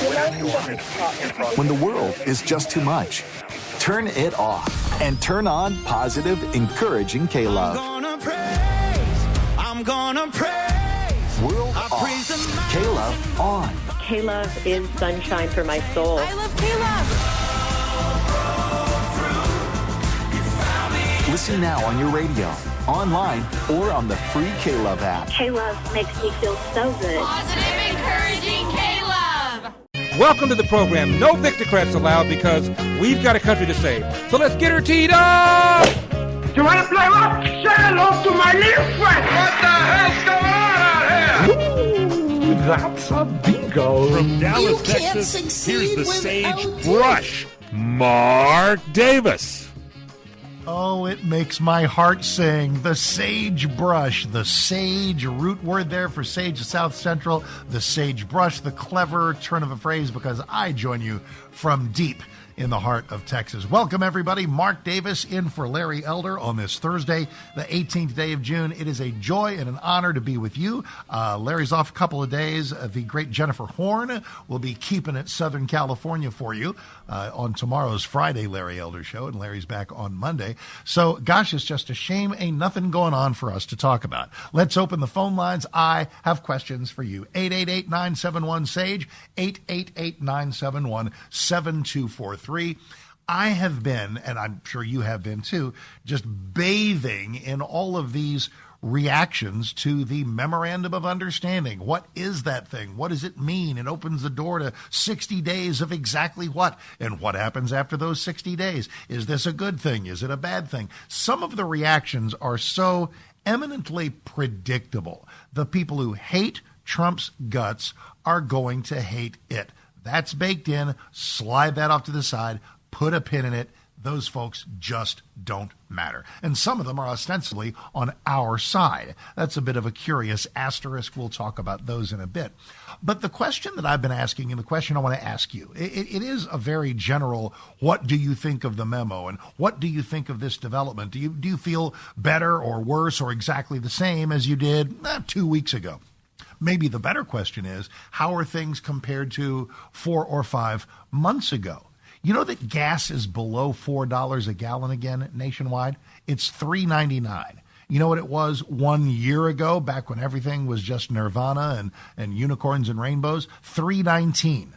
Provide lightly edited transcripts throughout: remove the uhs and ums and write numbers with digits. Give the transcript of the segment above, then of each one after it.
When the world is just too much, turn it off and turn on positive, encouraging K-Love. I'm gonna praise. World off. K-Love on. K-Love is sunshine for my soul. I love K-Love. Listen now on your radio, online, or on the free K-Love app. K-Love makes me feel so good. Positive, encouraging K-Love. Welcome to the program. No Victocrats allowed because we've got a country to save. So let's get her teed up! You want to play rock? Say hello to my little friend. What the hell's going on out here? Ooh, that's a bingo. From Dallas, Texas, here's the Sagebrush, Mark Davis. Oh, it makes my heart sing. The sagebrush, the sage, a root word there for sage, South Central. The sagebrush, the clever turn of a phrase, because I join you from deep in the heart of Texas. Welcome, everybody. Mark Davis in for Larry Elder on this Thursday, the 18th day of June. It is a joy and an honor to be with you. Larry's off a couple of days. The great Jennifer Horn will be keeping it Southern California for you on tomorrow's Friday Larry Elder show, and Larry's back on Monday. So, gosh, it's just a shame ain't nothing going on for us to talk about. Let's open the phone lines. I have questions for you. 888-971-SAGE, 888-971-7243. I have been, and I'm sure you have been too, just bathing in all of these reactions to the Memorandum of Understanding. What is that thing? What does it mean? It opens the door to 60 days of exactly what? And what happens after those 60 days? Is this a good thing? Is it a bad thing? Some of the reactions are so eminently predictable. The people who hate Trump's guts are going to hate it. That's baked in. Slide that off to the side. Put a pin in it. Those folks just don't matter. And some of them are ostensibly on our side. That's a bit of a curious asterisk. We'll talk about those in a bit. But the question that I've been asking, and the question I want to ask you, it is a very general, what do you think of the memo? And what do you think of this development? Do you feel better or worse or exactly the same as you did 2 weeks ago? Maybe the better question is, how are things compared to 4 or 5 months ago? You know that gas is below $4 a gallon again nationwide? It's $3.99. You know what it was 1 year ago, back when everything was just nirvana and unicorns and rainbows? $3.19.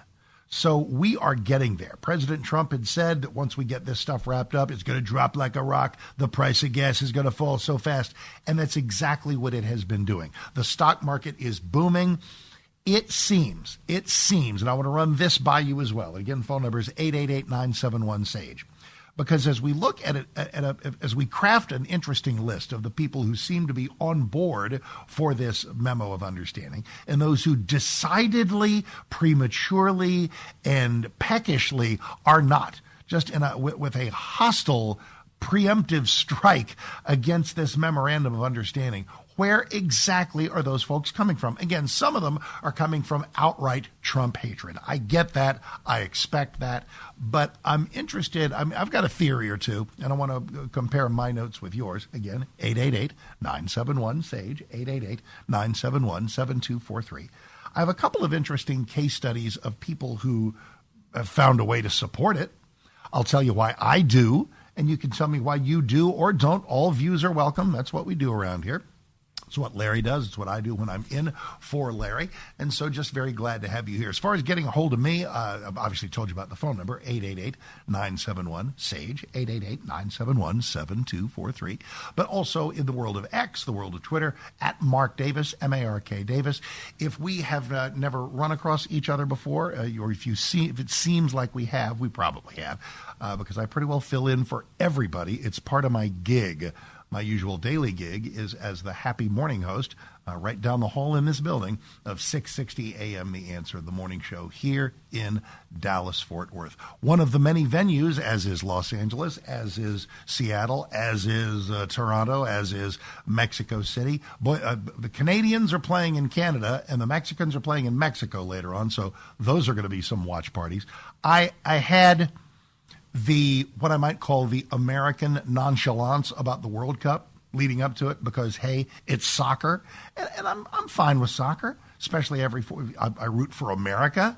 So we are getting there. President Trump had said that once we get this stuff wrapped up, it's going to drop like a rock. The price of gas is going to fall so fast. And that's exactly what it has been doing. The stock market is booming. It seems, and I want to run this by you as well. Again, phone number is 888-971-SAGE. Because as we look at it, as we craft an interesting list of the people who seem to be on board for this memo of understanding, and those who decidedly, prematurely, and peckishly are not, just with a hostile, preemptive strike against this memorandum of understanding, where exactly are those folks coming from? Again, some of them are coming from outright Trump hatred. I get that. I expect that. But I'm interested. I've got a theory or two, and I want to compare my notes with yours. Again, 888-971-SAGE, 888-971-7243. I have a couple of interesting case studies of people who have found a way to support it. I'll tell you why I do, and you can tell me why you do or don't. All views are welcome. That's what we do around here. It's what Larry does. It's what I do when I'm in for Larry. And so just very glad to have you here. As far as getting a hold of me, I've obviously told you about the phone number, 888-971-SAGE, 888-971-7243. But also in the world of X, the world of Twitter, at Mark Davis, M-A-R-K Davis. If we have never run across each other before, or if it seems like we have, we probably have, because I pretty well fill in for everybody. It's part of my gig. My usual daily gig is as the happy morning host right down the hall in this building of 660 a.m. The Answer, the morning show here in Dallas-Fort Worth. One of the many venues, as is Los Angeles, as is Seattle, as is Toronto, as is Mexico City. Boy, the Canadians are playing in Canada, and the Mexicans are playing in Mexico later on, so those are going to be some watch parties. I had what I might call the American nonchalance about the World Cup leading up to it because, hey, it's soccer. And I'm fine with soccer, especially I root for America.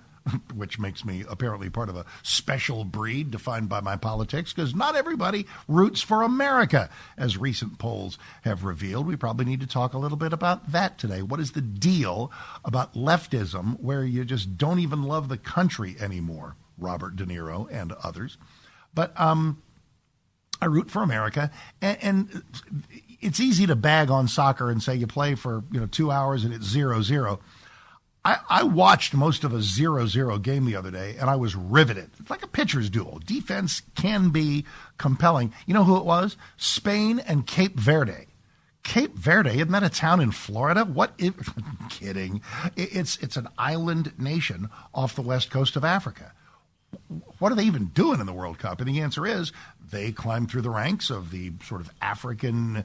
which makes me apparently part of a special breed defined by my politics, because not everybody roots for America, as recent polls have revealed. We probably need to talk a little bit about that today. What is the deal about leftism where you just don't even love the country anymore? Robert De Niro and others. But I root for America, and it's easy to bag on soccer and say you play for 2 hours and it's 0-0. I watched most of a 0-0 game the other day, and I was riveted. It's like a pitcher's duel. Defense can be compelling. You know who it was? Spain and Cape Verde. Cape Verde, isn't that a town in Florida? I'm kidding. It's an island nation off the west coast of Africa. What are they even doing in the World Cup? And the answer is they climbed through the ranks of the sort of African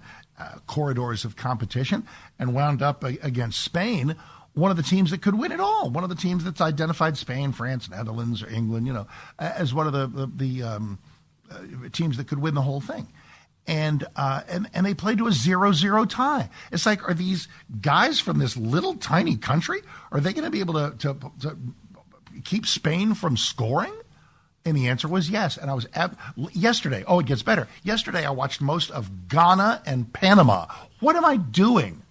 corridors of competition and wound up against Spain, one of the teams that could win it all, one of the teams that's identified Spain, France, Netherlands, or England, as one of the teams that could win the whole thing. And they played to a 0-0 tie. It's like, are these guys from this little tiny country, are they going to be able to keep Spain from scoring? And the answer was yes. And I was yesterday. Oh, it gets better. Yesterday, I watched most of Ghana and Panama. What am I doing?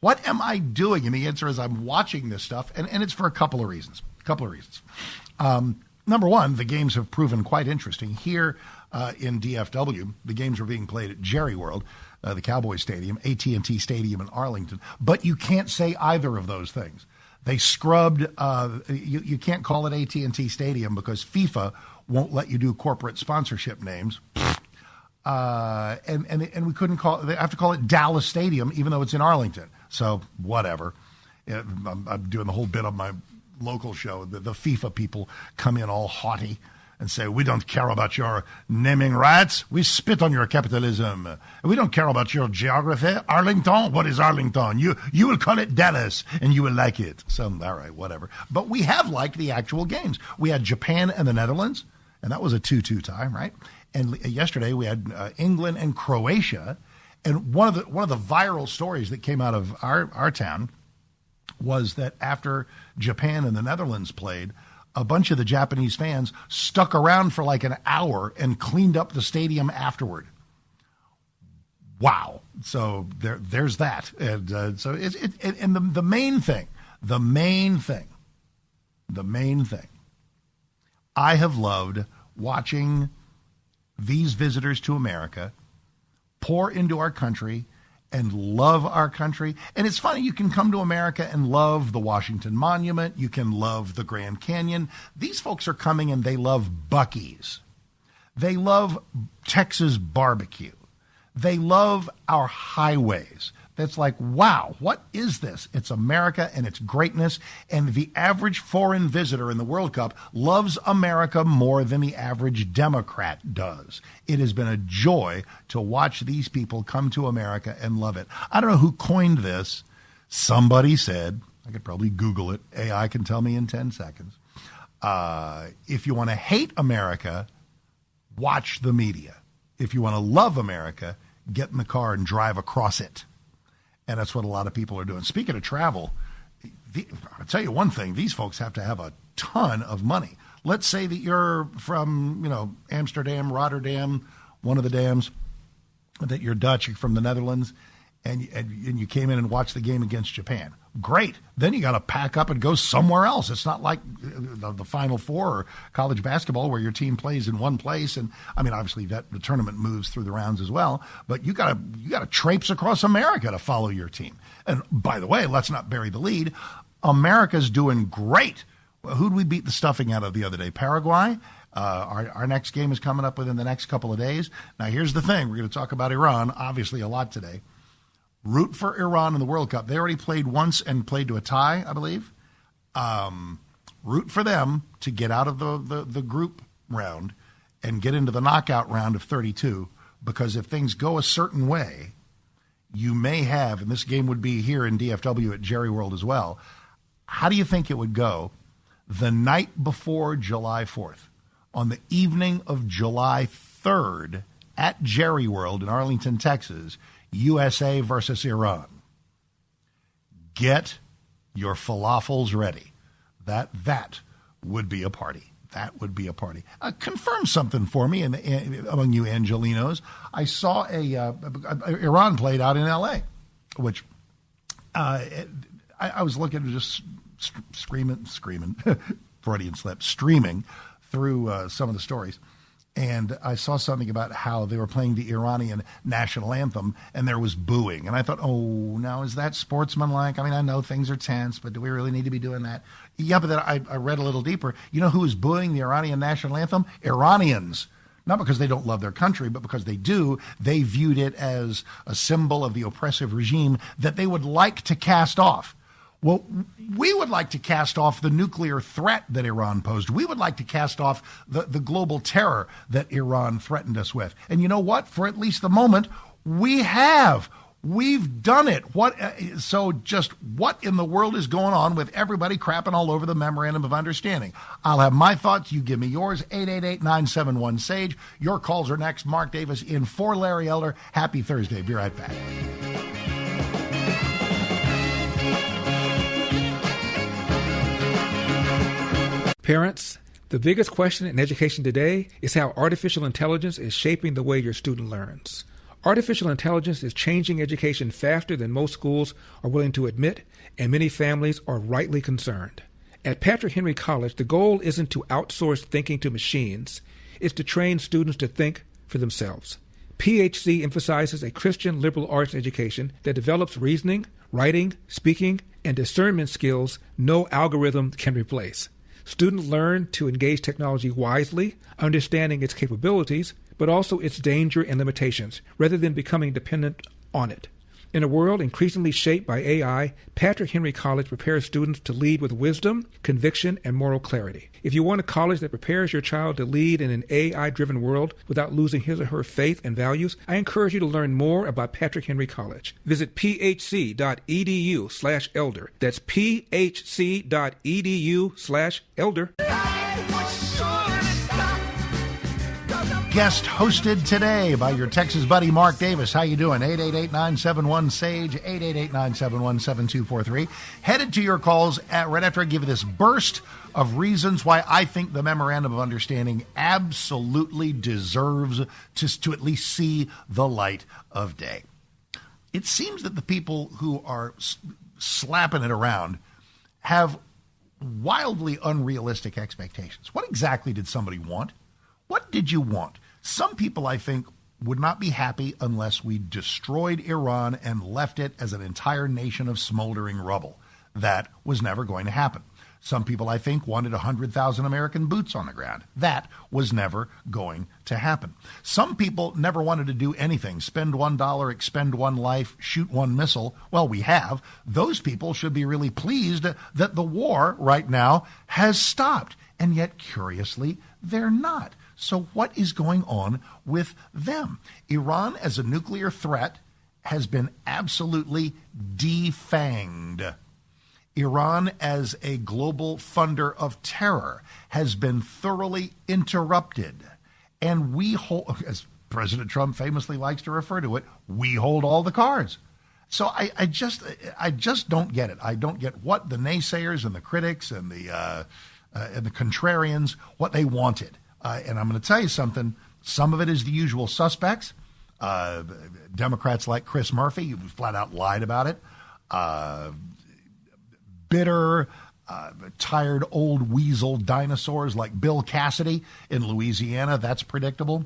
What am I doing? And the answer is I'm watching this stuff, and it's for a couple of reasons. Number one, the games have proven quite interesting. Here in DFW, the games were being played at Jerry World, the Cowboys Stadium, AT&T Stadium in Arlington. But you can't say either of those things. They scrubbed, you can't call it AT&T Stadium because FIFA won't let you do corporate sponsorship names. And we couldn't they have to call it Dallas Stadium, even though it's in Arlington. So whatever. I'm doing the whole bit on my local show. The FIFA people come in all haughty and say, we don't care about your naming rights. We spit on your capitalism. We don't care about your geography. Arlington? What is Arlington? You will call it Dallas, and you will like it. So, all right, whatever. But we have liked the actual games. We had Japan and the Netherlands, and that was a 2-2 tie, right? And yesterday we had England and Croatia. And one of the viral stories that came out of our town was that after Japan and the Netherlands played, a bunch of the Japanese fans stuck around for like an hour and cleaned up the stadium afterward. Wow. So there's that. And so the main thing, I have loved watching these visitors to America pour into our country and love our country. And it's funny, you can come to America and love the Washington Monument. You can love the Grand Canyon. These folks are coming and they love Buc-ee's. They love Texas barbecue. They love our highways. That's like, wow, what is this? It's America and its greatness. And the average foreign visitor in the World Cup loves America more than the average Democrat does. It has been a joy to watch these people come to America and love it. I don't know who coined this. Somebody said, I could probably Google it. AI can tell me in 10 seconds. If you want to hate America, watch the media. If you want to love America, get in the car and drive across it. And that's what a lot of people are doing. Speaking of travel, I'll tell you one thing. These folks have to have a ton of money. Let's say that you're from, Amsterdam, Rotterdam, one of the dams, that you're Dutch, you're from the Netherlands, and you came in and watched the game against Japan. Great. Then you got to pack up and go somewhere else. It's not like the Final Four or college basketball where your team plays in one place. And I mean, obviously the tournament moves through the rounds as well, but you got to traipse across America to follow your team. And by the way, let's not bury the lead. America's doing great. Who'd we beat the stuffing out of the other day? Paraguay. Our next game is coming up within the next couple of days. Now, here's the thing. We're going to talk about Iran, obviously a lot today. Root for Iran in the World Cup. They already played once and played to a tie, I believe. Root for them to get out of the group round and get into the knockout round of 32, because if things go a certain way, you may have, and this game would be here in DFW at Jerry World as well, how do you think it would go the night before July 4th, on the evening of July 3rd at Jerry World in Arlington, Texas, USA versus Iran? Get your falafels ready. That would be a party. That would be a party. Confirm something for me among you Angelinos. I saw Iran played out in L.A., which I was looking at just screaming, Freudian slip, streaming through some of the stories. And I saw something about how they were playing the Iranian national anthem and there was booing. And I thought, oh, now is that sportsmanlike? I mean, I know things are tense, but do we really need to be doing that? Yeah, but then I read a little deeper. You know who is booing the Iranian national anthem? Iranians. Not because they don't love their country, but because they do. They viewed it as a symbol of the oppressive regime that they would like to cast off. Well, we would like to cast off the nuclear threat that Iran posed. We would like to cast off the global terror that Iran threatened us with. And you know what? For at least the moment, we have. We've done it. So just what in the world is going on with everybody crapping all over the Memorandum of Understanding? I'll have my thoughts. You give me yours. 888-971-SAGE. Your calls are next. Mark Davis in for Larry Elder. Happy Thursday. Be right back. Parents, the biggest question in education today is how artificial intelligence is shaping the way your student learns. Artificial intelligence is changing education faster than most schools are willing to admit, and many families are rightly concerned. At Patrick Henry College, the goal isn't to outsource thinking to machines, it's to train students to think for themselves. PHC emphasizes a Christian liberal arts education that develops reasoning, writing, speaking, and discernment skills no algorithm can replace. Students learn to engage technology wisely, understanding its capabilities, but also its danger and limitations, rather than becoming dependent on it. In a world increasingly shaped by AI, Patrick Henry College prepares students to lead with wisdom, conviction, and moral clarity. If you want a college that prepares your child to lead in an AI-driven world without losing his or her faith and values, I encourage you to learn more about Patrick Henry College. Visit phc.edu/elder. That's phc.edu/elder. Guest hosted today by your Texas buddy Mark Davis. How you doing? 888-971-SAGE, 888-971-7243. Headed to your calls right after I give you this burst of reasons why I think the Memorandum of Understanding absolutely deserves to at least see the light of day. It seems that the people who are slapping it around have wildly unrealistic expectations. What exactly did somebody want? What did you want? Some people, I think, would not be happy unless we destroyed Iran and left it as an entire nation of smoldering rubble. That was never going to happen. Some people, I think, wanted 100,000 American boots on the ground. That was never going to happen. Some people never wanted to do anything. Spend $1, expend one life, shoot one missile. Well, we have. Those people should be really pleased that the war right now has stopped. And yet, curiously, they're not. So what is going on with them? Iran as a nuclear threat has been absolutely defanged. Iran as a global funder of terror has been thoroughly interrupted. And we hold, as President Trump famously likes to refer to it, we hold all the cards. So I just don't get it. I don't get what the naysayers and the critics and the contrarians, what they wanted. And I'm going to tell you something. Some of it is the usual suspects. Democrats like Chris Murphy, who flat out lied about it. Bitter, tired old weasel dinosaurs like Bill Cassidy in Louisiana. That's predictable.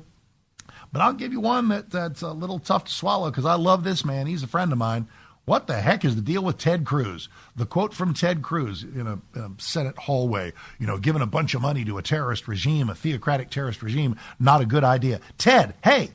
But I'll give you one that's a little tough to swallow because I love this man. He's a friend of mine. What the heck is the deal with Ted Cruz? The quote from Ted Cruz in a Senate hallway, giving a bunch of money to a terrorist regime, a theocratic terrorist regime, not a good idea. Ted, hey,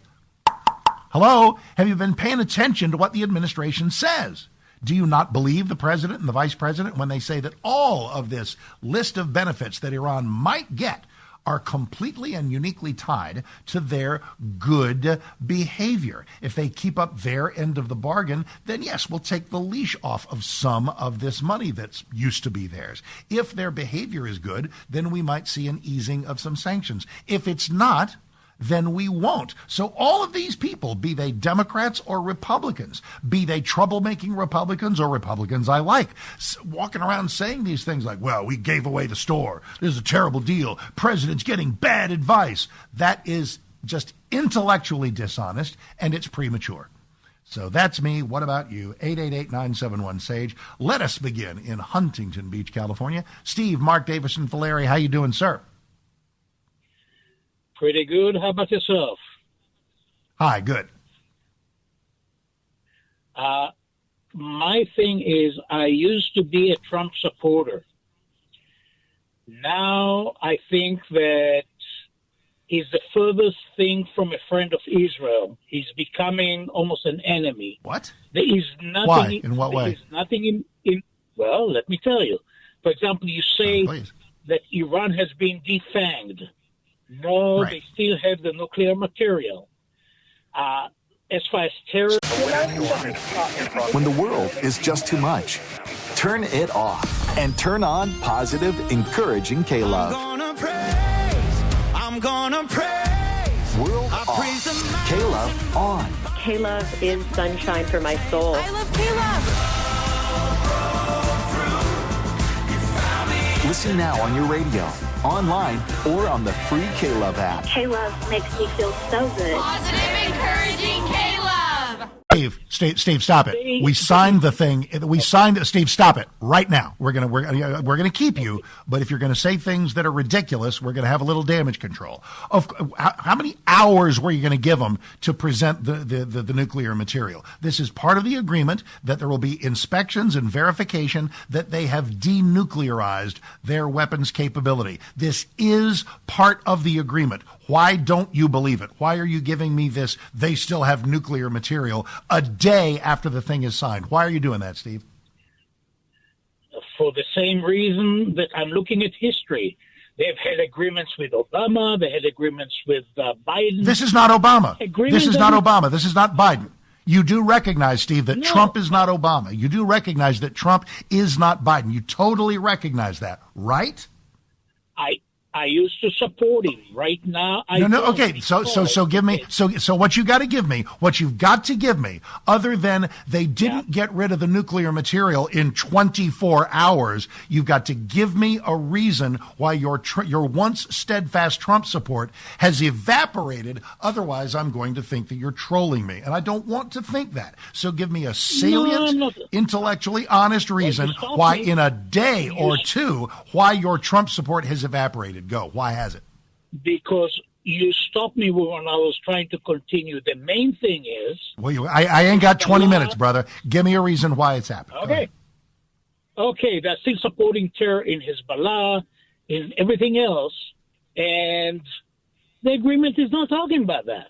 hello, have you been paying attention to what the administration says? Do you not believe the president and the vice president when they say that all of this list of benefits that Iran might get are completely and uniquely tied to their good behavior? If they keep up their end of the bargain, then yes, we'll take the leash off of some of this money that's used to be theirs. If their behavior is good, then we might see an easing of some sanctions. If it's not, then we won't. So all of these people, be they Democrats or Republicans, be they troublemaking Republicans or Republicans I like, walking around saying these things like, well, we gave away the store. This is a terrible deal. President's getting bad advice. That is just intellectually dishonest, and it's premature. So that's me. What about you? 888-971-SAGE. Let us begin in Huntington Beach, California. Steve, Mark Davis, and Valeri, how you doing, sir? Pretty good. How about yourself? Hi, good. My thing is, I used to be a Trump supporter. Now I think that he's the furthest thing from a friend of Israel. He's becoming almost an enemy. What? There is nothing. Why? In what way? There is nothing in. Well, let me tell you. For example, you say that Iran has been defanged. No, right. They still have the nuclear material. As far as terror... When the world is just too much, turn it off and turn on positive, encouraging K-Love. I'm gonna praise. World off. K-Love on. K-Love is sunshine for my soul. I love K-Love. Listen now on your radio, online, or on the free K-Love app. K-Love makes me feel so good. Positive, encouraging K-Love. Steve, stop it. We signed the thing. Steve, stop it right now. We're gonna keep you, but if you're gonna say things that are ridiculous, we're gonna have a little damage control. How many hours were you gonna give them to present the nuclear material? This is part of the agreement that there will be inspections and verification that they have denuclearized their weapons capability. This is part of the agreement. Why don't you believe it? Why are you giving me this? They still have nuclear material a day after the thing is signed. Why are you doing that, Steve? For the same reason that I'm looking at history. They've had agreements with Obama. They had agreements with Biden. This is not Obama. This is not Obama. This is not Biden. You do recognize, Steve, that Trump is not Obama. You do recognize that Trump is not Biden. You totally recognize that, right? I used to support him. Right now, I no. don't. Okay, so give me so what you got to give me, what you've got to give me, other than they didn't get rid of the nuclear material in 24 hours. You've got to give me a reason why your once steadfast Trump support has evaporated. Otherwise, I'm going to think that you're trolling me, and I don't want to think that. So give me a salient, intellectually honest reason why, in a day or two, why your Trump support has evaporated. Go. Why has it? Because you stopped me when I was trying to continue. The main thing is... Well, I ain't got 20 minutes, brother. Give me a reason why it's happened. Okay, they're still supporting terror in Hezbollah, in everything else, and the agreement is not talking about that.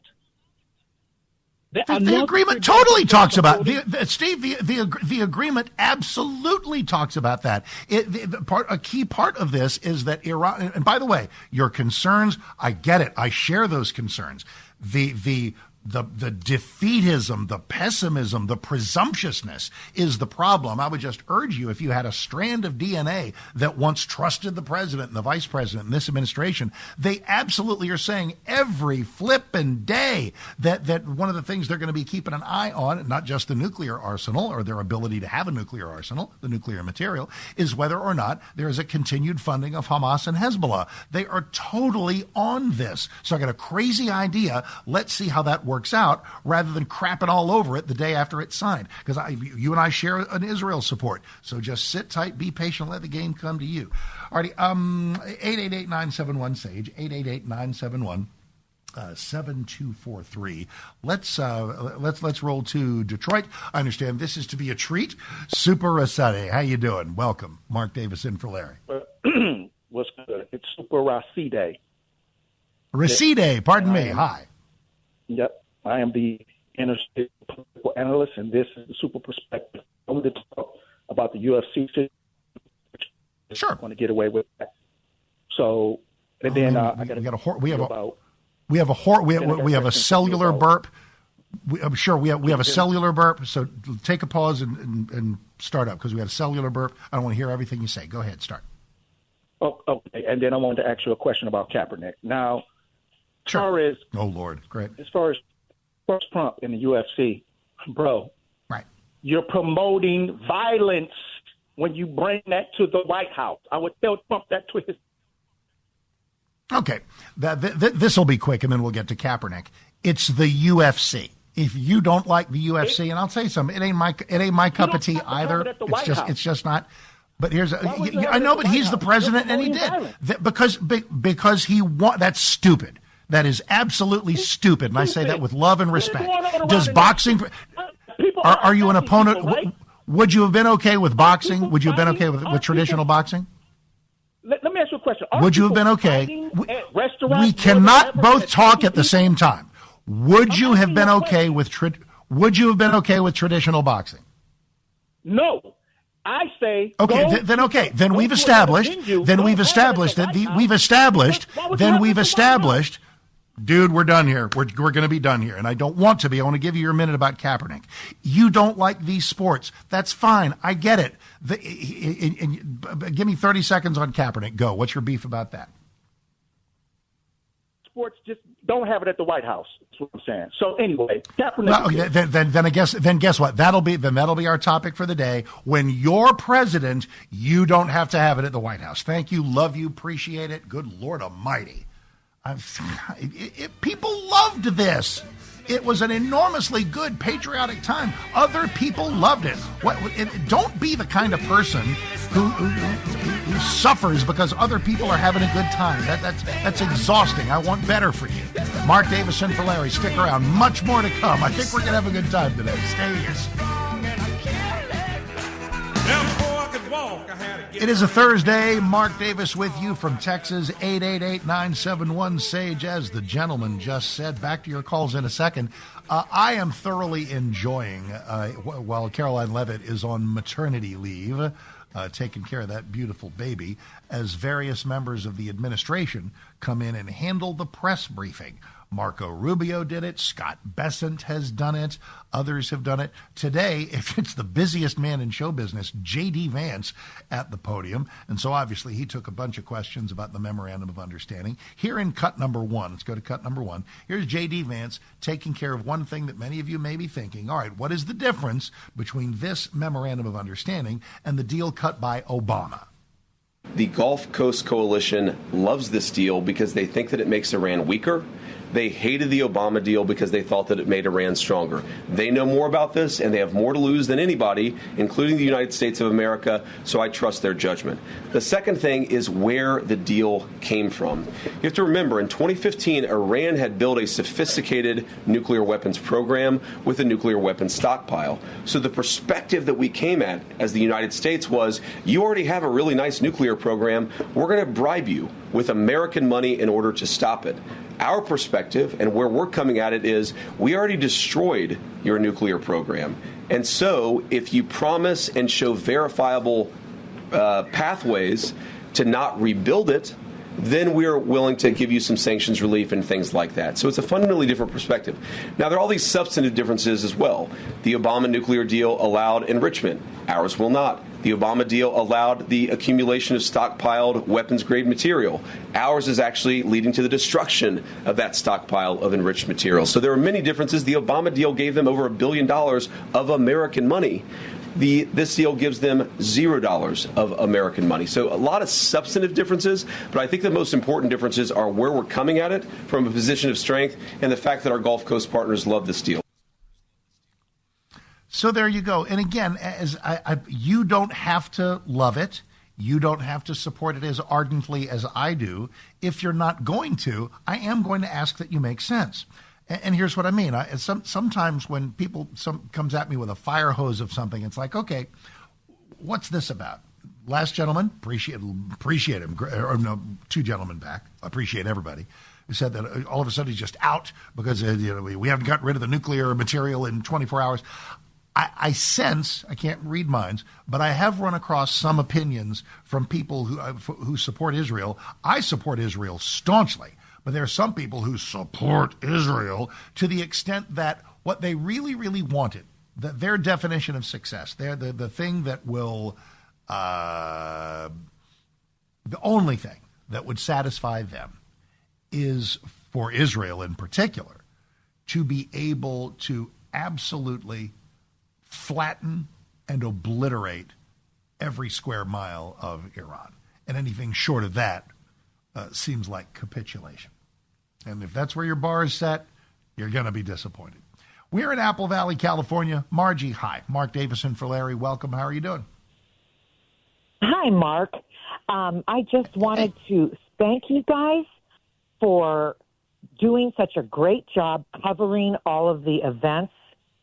The agreement totally talks about Steve. The agreement absolutely talks about that. A key part of this is that Iran. And by the way, your concerns, I get it. I share those concerns. The defeatism, the pessimism, the presumptuousness is the problem. I would just urge you, if you had a strand of DNA that once trusted the president and the vice president and this administration, they absolutely are saying every flippin' day that one of the things they're going to be keeping an eye on, not just the nuclear arsenal or their ability to have a nuclear arsenal, the nuclear material, is whether or not there is a continued funding of Hamas and Hezbollah. They are totally on this. So I got a crazy idea. Let's see how that works out, rather than crapping all over it the day after it's signed. Because you and I share an Israel support. So just sit tight, be patient, let the game come to you. Alrighty, 888-971-SAGE, 888-971-7243. Let's roll to Detroit. I understand this is to be a treat. Super Rossetti, how you doing? Welcome. Mark Davis in for Larry. What's good? It's Super Rossetti. Rossetti, pardon me. Hi. Yep. I am the interstate political analyst, and this is the Super Perspective. I want to talk about the UFC situation. Sure. I want to get away with that. So, and then we have a cellular burp. I'm sure we have a cellular burp. So take a pause and start up, because we had a cellular burp. I don't want to hear everything you say. Go ahead, start. Oh, okay. And then I wanted to ask you a question about Kaepernick. Now, Sure. As oh, Lord. Great. As far as Trump in the UFC, bro. Right. You're promoting violence when you bring that to the White House. I would tell Trump that to his. Okay. This will be quick, and then we'll get to Kaepernick. It's the UFC. If you don't like the UFC, and I'll tell you something, it ain't my cup of tea either. It's just not. But I know, but he's the president, and he did because he that's stupid. That is absolutely stupid, and I say that with love and respect. Does boxing? Are you an opponent? Would you have been okay with boxing? Would you have been okay with traditional boxing? Let me ask you a question. Would you have been okay? We cannot both talk at the same time. Would you have been okay with traditional boxing? No. I say okay. Then we've established that dude, we're done here. We're going to be done here. And I don't want to be. I want to give you your minute about Kaepernick. You don't like these sports. That's fine. I get it. Give me 30 seconds on Kaepernick. Go. What's your beef about that? Sports just don't have it at the White House. That's what I'm saying. So anyway, Kaepernick. Well, okay, then guess what? That'll be our topic for the day. When you're president, you don't have to have it at the White House. Thank you. Love you. Appreciate it. Good Lord Almighty. People loved this. It was an enormously good patriotic time. Other people loved it. Don't be the kind of person who suffers because other people are having a good time. That's exhausting. I want better for you. Mark Davison for Larry. Stick around. Much more to come. I think we're going to have a good time today. Stay here. It is a Thursday. Mark Davis with you from Texas, 888-971-SAGE, as the gentleman just said. Back to your calls in a second. I am thoroughly enjoying, while Caroline Levitt is on maternity leave, taking care of that beautiful baby, as various members of the administration come in and handle the press briefing. Marco Rubio did it. Scott Bessent has done it. Others have done it. Today, it's the busiest man in show business, J.D. Vance, at the podium. And so obviously he took a bunch of questions about the Memorandum of Understanding. Here in cut number one, let's go to cut number one. Here's J.D. Vance taking care of one thing that many of you may be thinking. All right, what is the difference between this Memorandum of Understanding and the deal cut by Obama? The Gulf Coast Coalition loves this deal because they think that it makes Iran weaker. They hated the Obama deal because they thought that it made Iran stronger. They know more about this, and they have more to lose than anybody, including the United States of America, so I trust their judgment. The second thing is where the deal came from. You have to remember, in 2015, Iran had built a sophisticated nuclear weapons program with a nuclear weapons stockpile. So the perspective that we came at as the United States was, you already have a really nice nuclear program. We're going to bribe you with American money in order to stop it. Our perspective and where we're coming at it is we already destroyed your nuclear program. And so if you promise and show verifiable pathways to not rebuild it, then we're willing to give you some sanctions relief and things like that. So it's a fundamentally different perspective. Now, there are all these substantive differences as well. The Obama nuclear deal allowed enrichment. Ours will not. The Obama deal allowed the accumulation of stockpiled weapons-grade material. Ours is actually leading to the destruction of that stockpile of enriched material. So there are many differences. The Obama deal gave them over $1 billion of American money. This deal gives them $0 of American money. So a lot of substantive differences, but I think the most important differences are where we're coming at it from a position of strength and the fact that our Gulf Coast partners love this deal. So there you go. And again, you don't have to love it. You don't have to support it as ardently as I do. If you're not going to, I am going to ask that you make sense. And here's what I mean. Sometimes when people comes at me with a fire hose of something, it's like, okay, what's this about? Last gentleman, appreciate him. Or no, two gentlemen back, appreciate everybody. Who said that all of a sudden he's just out because we haven't gotten rid of the nuclear material in 24 hours. I sense, I can't read minds, but I have run across some opinions from people who support Israel. I support Israel staunchly, but there are some people who support Israel to the extent that what they really, really wanted, their definition of success, the thing that will, the only thing that would satisfy them is for Israel in particular, to be able to absolutely flatten and obliterate every square mile of Iran. And anything short of that seems like capitulation. And if that's where your bar is set, you're going to be disappointed. We're in Apple Valley, California. Margie, hi. Mark Davison for Larry, welcome. How are you doing? Hi, Mark. I just wanted to thank you guys for doing such a great job covering all of the events,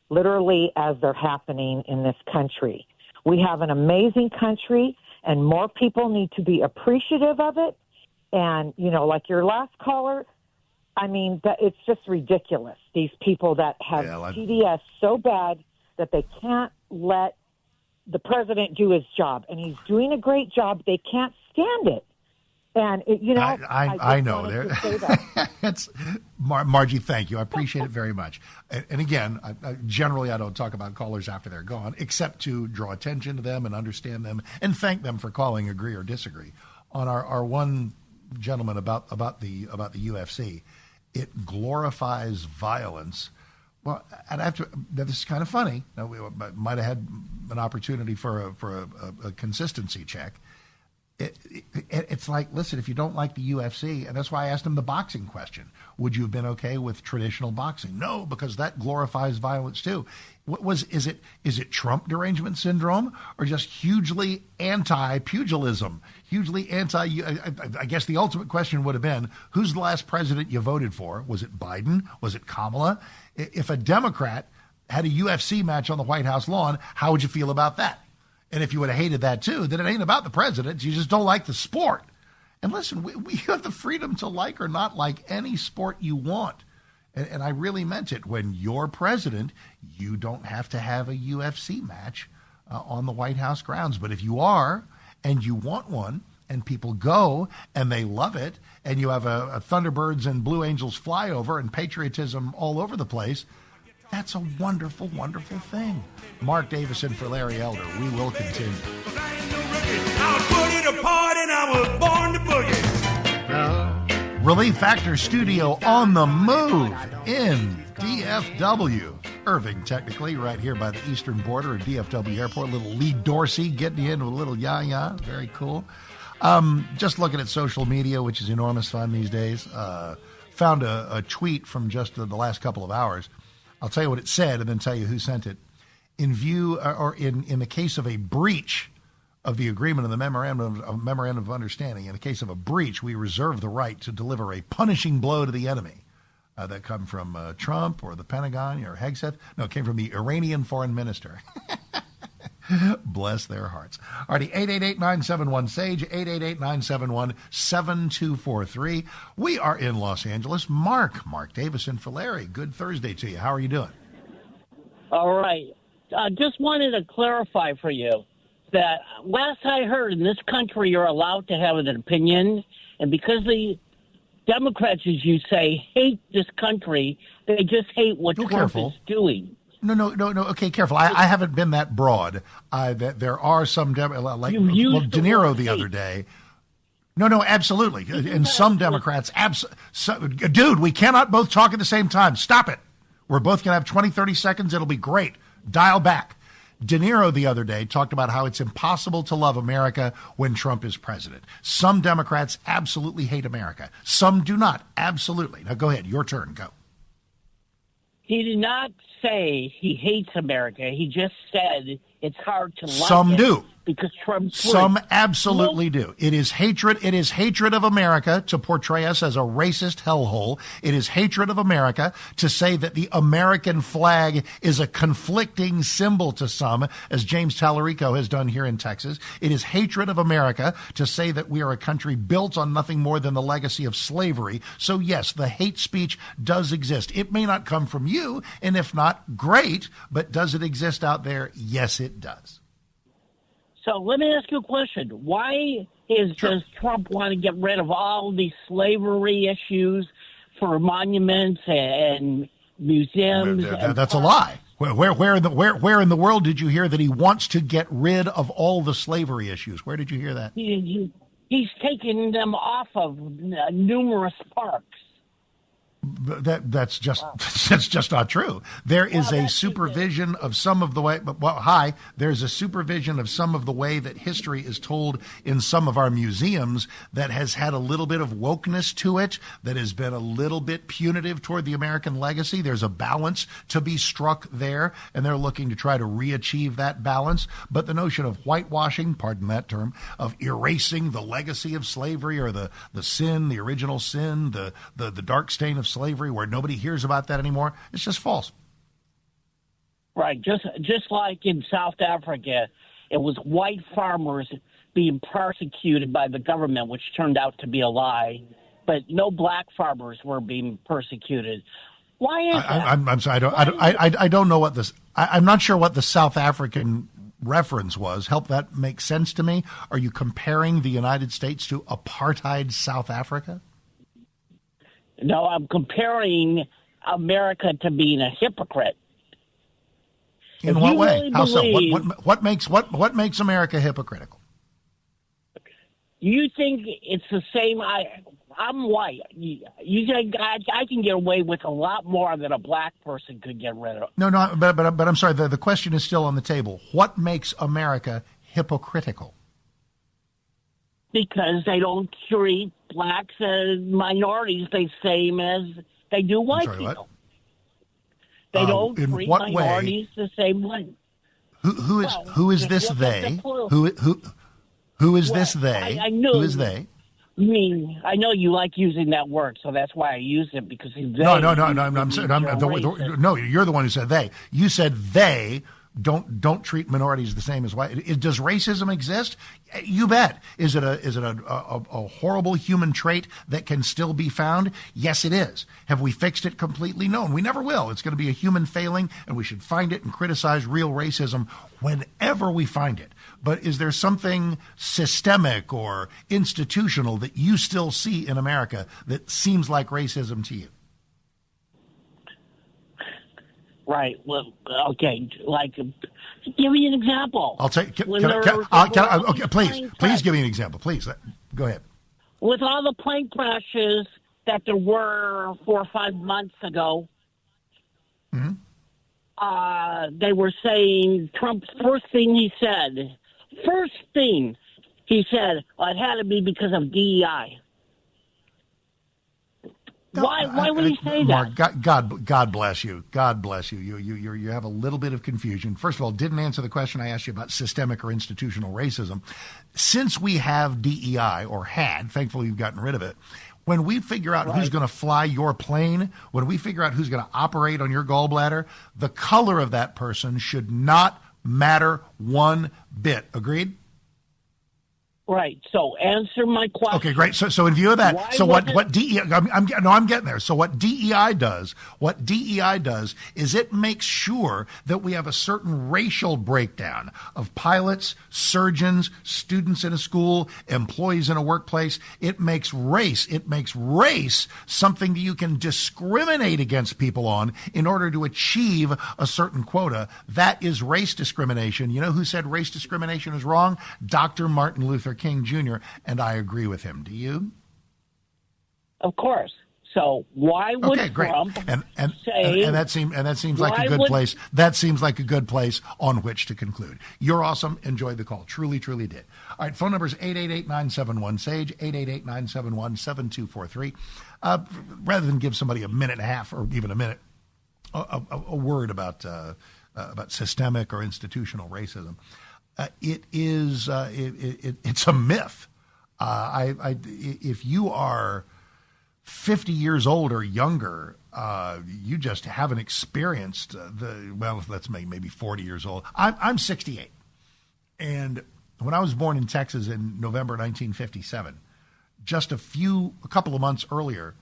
literally as they're happening in this country. We have an amazing country, and more people need to be appreciative of it. And, you know, like your last caller, I mean, it's just ridiculous. These people that have TDS so bad that they can't let the president do his job. And he's doing a great job. They can't stand it. And, I know. It's, Margie, thank you. I appreciate it very much. And again, generally I don't talk about callers after they're gone, except to draw attention to them and understand them and thank them for calling, agree or disagree. On our one gentleman about the UFC, it glorifies violence. Well, and this is kind of funny. We might have had an opportunity for a consistency check. It's like, listen, if you don't like the UFC, and that's why I asked him the boxing question, would you have been okay with traditional boxing? No, because that glorifies violence too. Is it Trump derangement syndrome or just hugely anti-pugilism? Hugely anti, I guess the ultimate question would have been, who's the last president you voted for? Was it Biden? Was it Kamala? If a Democrat had a UFC match on the White House lawn, how would you feel about that? And if you would have hated that too, then it ain't about the president. You just don't like the sport. And listen, we have the freedom to like or not like any sport you want. And I really meant it. When you're president, you don't have to have a UFC match on the White House grounds. But if you are and you want one and people go and they love it and you have a Thunderbirds and Blue Angels flyover and patriotism all over the place, that's a wonderful, wonderful thing. Mark Davison for Larry Elder. We will continue. Relief Factor Studio on the move in DFW. Irving, technically, right here by the eastern border of DFW Airport. Little Lee Dorsey getting you into a little yah-yah. Very cool. Just looking at social media, which is enormous fun these days. Found a tweet from just the last couple of hours. I'll tell you what it said and then tell you who sent it. In view, or in the case of a breach of the agreement of the Memorandum of Understanding, in the case of a breach, we reserve the right to deliver a punishing blow to the enemy. That come from Trump or the Pentagon or Hegseth. No, it came from the Iranian foreign minister. Bless their hearts. All righty, 888-971-SAGE, 888-971-7243. We are in Los Angeles. Mark Davison for Larry. Good Thursday to you. How are you doing? All right. Just wanted to clarify for you that last I heard in this country you're allowed to have an opinion, and because the Democrats, as you say, hate this country, they just hate what Trump is doing. No. Okay, careful. I haven't been that broad. There are some, De Niro the other day. No, absolutely. And some Democrats, dude, we cannot both talk at the same time. Stop it. We're both going to have 20, 30 seconds. It'll be great. Dial back. De Niro the other day talked about how it's impossible to love America when Trump is president. Some Democrats absolutely hate America. Some do not. Absolutely. Now go ahead. Your turn. Go. He did not say he hates America. He just said it's hard to like Some do. Because Trump's Some absolutely do. It is hatred. It is hatred of America to portray us as a racist hellhole. It is hatred of America to say that the American flag is a conflicting symbol to some, as James Tallarico has done here in Texas. It is hatred of America to say that we are a country built on nothing more than the legacy of slavery. So yes, the hate speech does exist. It may not come from you, and if not, great, but does it exist out there? Yes, it does. So let me ask you a question. Why does Trump want to get rid of all these slavery issues for monuments and museums? That's a lie. Where in the world did you hear that he wants to get rid of all the slavery issues? Where did you hear that? He's taking them off of numerous parks. That's just not true. There is a supervision of some of the way. There's a supervision of some of the way that history is told in some of our museums that has had a little bit of wokeness to it, that has been a little bit punitive toward the American legacy. There's a balance to be struck there, and they're looking to try to re-achieve that balance. But the notion of whitewashing, pardon that term, of erasing the legacy of slavery or the sin, the original sin, the dark stain of slavery, where nobody hears about that anymore, it's just false. Right, just like in South Africa, it was white farmers being persecuted by the government, which turned out to be a lie, but no black farmers were being persecuted. Why is that? I'm sorry, I don't know what this. I'm not sure what the South African reference was. Help that make sense to me. Are you comparing the United States to apartheid South Africa? No, I'm comparing America to being a hypocrite. In what way? Really How so? What makes America hypocritical? You think it's the same? I'm white. You think I can get away with a lot more than a black person could get rid of? No, but I'm sorry. The question is still on the table. What makes America hypocritical? Because they don't treat blacks and minorities the same as they do white people. What? They don't treat minorities the same way. Who is this they? Who is this they? Who is they? I know you like using that word, so that's why I used it, because they. No. You're the one who said they. You said they don't treat minorities the same as white. Does racism exist? You bet. Is it a horrible human trait that can still be found? Yes, it is. Have we fixed it completely? No, and we never will. It's going to be a human failing, and we should find it and criticize real racism whenever we find it. But is there something systemic or institutional that you still see in America that seems like racism to you? Right. Well, okay. Like, give me an example. I'll take. Please give me an example. Please go ahead. With all the plane crashes that there were 4 or 5 months ago, they were saying Trump's first thing he said, well, it had to be because of DEI. Why would he say Mark, that? God bless you. God bless you. You have a little bit of confusion. First of all, didn't answer the question I asked you about systemic or institutional racism. Since we have DEI, or had, thankfully we've gotten rid of it, when we figure out who's going to fly your plane, when we figure out who's going to operate on your gallbladder, the color of that person should not matter one bit. Agreed? Right. So answer my question. Okay, great. So in view of that, what DEI? I'm getting there. So what DEI does is it makes sure that we have a certain racial breakdown of pilots, surgeons, students in a school, employees in a workplace. It makes race something that you can discriminate against people on in order to achieve a certain quota. That is race discrimination. You know who said race discrimination is wrong? Dr. Martin Luther King Jr., and I agree with him. Do you? Of course. So why would Trump say? And that seems like a good place. That seems like a good place on which to conclude. You're awesome. Enjoyed the call. Truly did. All right. Phone number is 888-971-SAGE, 888-971-7243. Rather than give somebody a minute and a half or even a minute, a word about systemic or institutional racism. It's a myth. If you are 50 years old or younger, you just haven't experienced let's make maybe 40 years old. I'm 68. And when I was born in Texas in November 1957, just a couple of months earlier,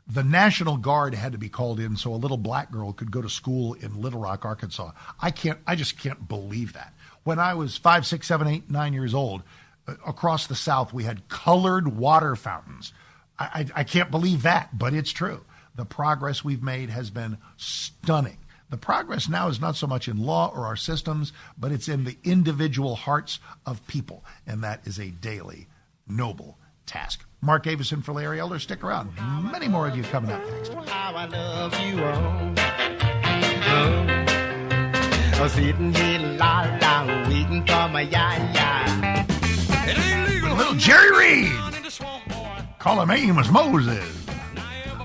the National Guard had to be called in so a little black girl could go to school in Little Rock, Arkansas. I just can't believe that. When I was 5, 6, 7, 8, 9 years old, across the South, we had colored water fountains. I can't believe that, but it's true. The progress we've made has been stunning. The progress now is not so much in law or our systems, but it's in the individual hearts of people, and that is a daily, noble task. Mark Davis in for Larry Elder. Stick around. Many more of you coming up next. How I love you, sitting here, la, waiting for my ya. Little Jerry Reed. Call him Amos Moses.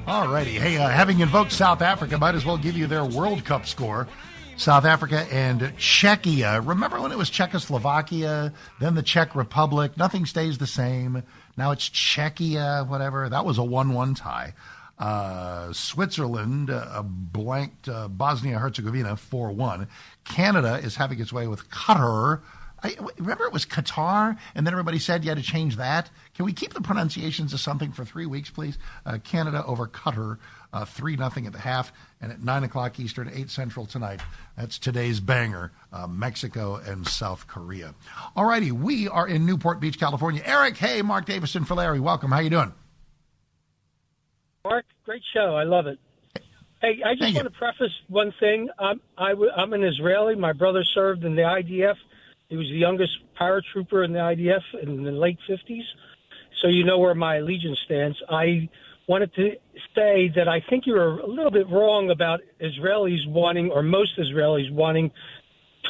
All righty. Hey, having invoked South Africa, might as well give you their World Cup score. South Africa and Czechia. Remember when it was Czechoslovakia, then the Czech Republic? Nothing stays the same. Now it's Czechia, whatever. That was a 1-1 tie. Switzerland blanked Bosnia-Herzegovina 4-1. Canada is having its way with Qatar. Remember it was Qatar, and then everybody said you had to change that? Can we keep the pronunciations of something for 3 weeks, please? Canada over Qatar, 3-0 at the half, and at 9 o'clock Eastern, 8 Central tonight. That's today's banger, Mexico and South Korea. All righty, we are in Newport Beach, California. Eric, hey, Mark Davison for Larry. Welcome. How you doing? Mark, great show. I love it. Hey, I just want to preface one thing. I'm an Israeli. My brother served in the IDF. He was the youngest paratrooper in the IDF in the late 50s. So you know where my allegiance stands. I wanted to say that I think you were a little bit wrong about Israelis wanting, or most Israelis wanting,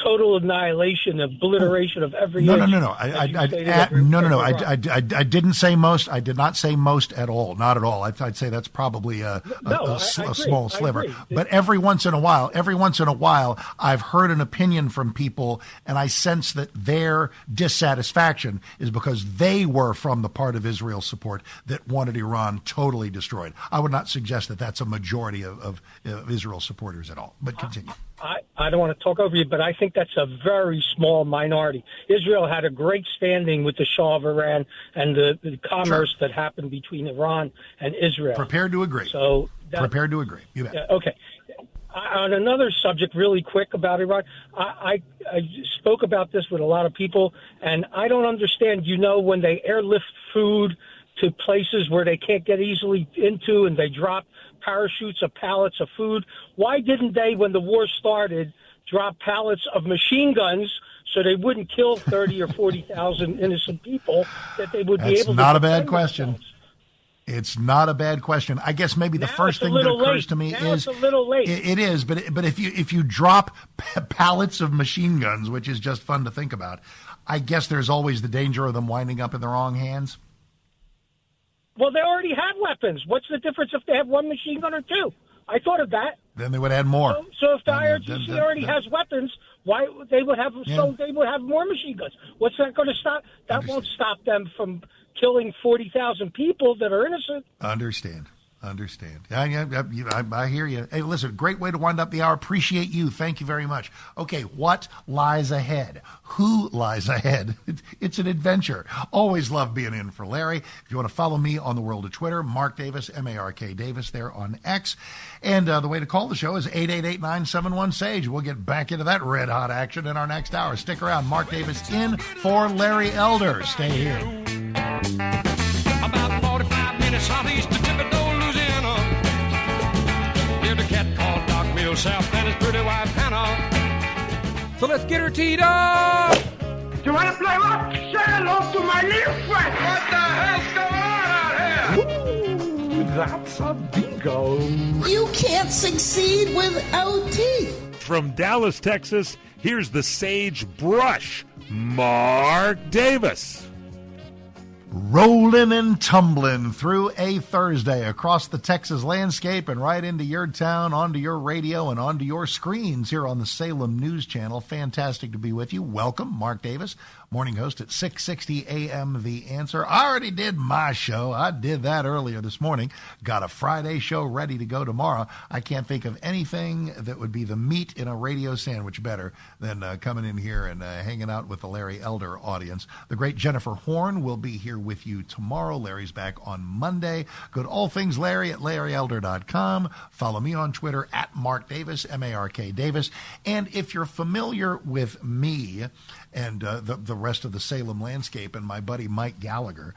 total annihilation, obliteration of every No. No. I didn't say most. I did not say most at all. Not at all. I'd say that's probably a small sliver. But every once in a while, I've heard an opinion from people, and I sense that their dissatisfaction is because they were from the part of Israel support that wanted Iran totally destroyed. I would not suggest that that's a majority of Israel supporters at all. But continue. I don't want to talk over you, but I think that's a very small minority. Israel had a great standing with the Shah of Iran and the commerce that happened between Iran and Israel. Prepared to agree. Prepared to agree. You bet. Okay. On another subject, really quick about Iran, I spoke about this with a lot of people, and I don't understand, when they airlift food to places where they can't get easily into and they drop parachutes of pallets of food. Why didn't they, when the war started, drop pallets of machine guns so they wouldn't kill 30 or 40,000 innocent people, that they would be able to... That's not a bad question. It's not a bad question. I guess maybe the first thing that occurs to me is... It's a little late. It is, but if you drop pallets of machine guns, which is just fun to think about, I guess there's always the danger of them winding up in the wrong hands. Well, they already have weapons. What's the difference if they have one machine gun or two? I thought of that. Then they would add more. So if the IRGC already has weapons, why they would have? Yeah. So they would have more machine guns. What's that going to stop? That won't stop them from killing 40,000 people that are innocent. Understand. I hear you. Hey, listen, great way to wind up the hour. Appreciate you. Thank you very much. Okay, what lies ahead? Who lies ahead? It's an adventure. Always love being in for Larry. If you want to follow me on the world of Twitter, Mark Davis, M-A-R-K Davis, there on X. And the way to call the show is 888-971-SAGE. We'll get back into that red-hot action in our next hour. Stick around. Mark Davis in for Larry Elder. Stay here. About 45 minutes southeast of Thibodeau, Louisiana. There's a cat called Doc Mill South and his pretty wife Hannah. So let's get her teed up. You want to play what? Say hello to my little friend. What the hell's going on out here? Ooh, that's a bingo. You can't succeed without teeth. From Dallas, Texas, here's the Sage Brush, Mark Davis. Rolling and tumbling through a Thursday across the Texas landscape and right into your town, onto your radio, and onto your screens here on the Salem News Channel. Fantastic to be with you. Welcome, Mark Davis, morning host at 6:60 a.m. The Answer. I already did my show. I did that earlier this morning. Got a Friday show ready to go tomorrow. I can't think of anything that would be the meat in a radio sandwich better than coming in here and hanging out with the Larry Elder audience. The great Jennifer Horn will be here with you tomorrow. Larry's back on Monday. Go to All Things Larry at LarryElder.com. Follow me on Twitter at Mark Davis, M-A-R-K Davis. And if you're familiar with me and the rest of the Salem landscape and my buddy Mike Gallagher,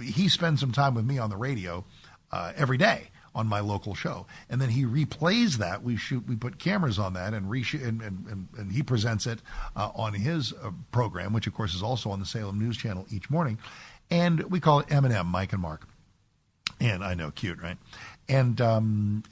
he spends some time with me on the radio every day on my local show, and then he replays that. We put cameras on that and reshoot, and he presents it on his program, which of course is also on the Salem News Channel each morning. And we call it M&M, Mike and Mark. And I know, cute, right? And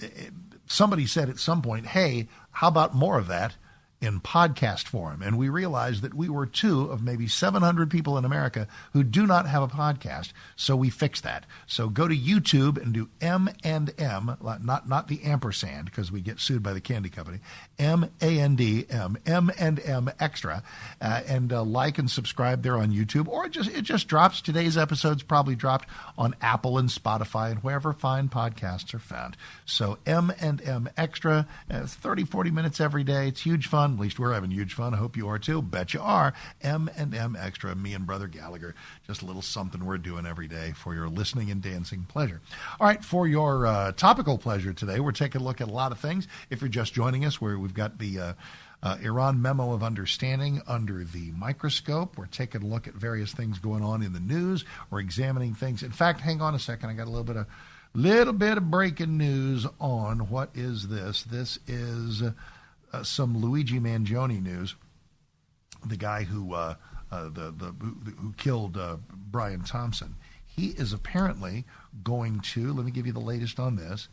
somebody said at some point, hey, how about more of that in podcast form? And we realized that we were 2 of maybe 700 people in America who do not have a podcast. So we fixed that. So go to YouTube and do M&M, not the ampersand, because we get sued by the candy company, M-A-N-D-M, M&M Extra, and like and subscribe there on YouTube. Or it just drops. Today's episode's probably dropped on Apple and Spotify and wherever fine podcasts are found. So M&M Extra, 30, 40 minutes every day. It's huge fun. At least we're having huge fun. I hope you are too. Bet you are. M&M Extra, me and Brother Gallagher. Just a little something we're doing every day for your listening and dancing pleasure. All right, for your topical pleasure today, we're taking a look at a lot of things. If you're just joining us, we've got the Iran Memo of Understanding under the microscope. We're taking a look at various things going on in the news. We're examining things. In fact, hang on a second. I got a little bit of breaking news on what is this. This is some Luigi Mangione news, the guy who killed Brian Thompson. He is apparently going to, let me give you the latest on this.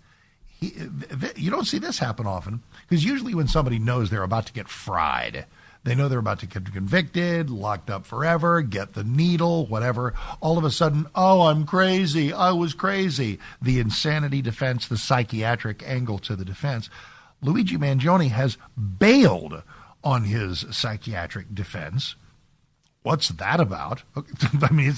You don't see this happen often, because usually when somebody knows they're about to get fried, they know they're about to get convicted, locked up forever, get the needle, whatever. All of a sudden, oh, I'm crazy. I was crazy. The insanity defense, the psychiatric angle to the defense. Luigi Mangione has bailed on his psychiatric defense. What's that about? I mean,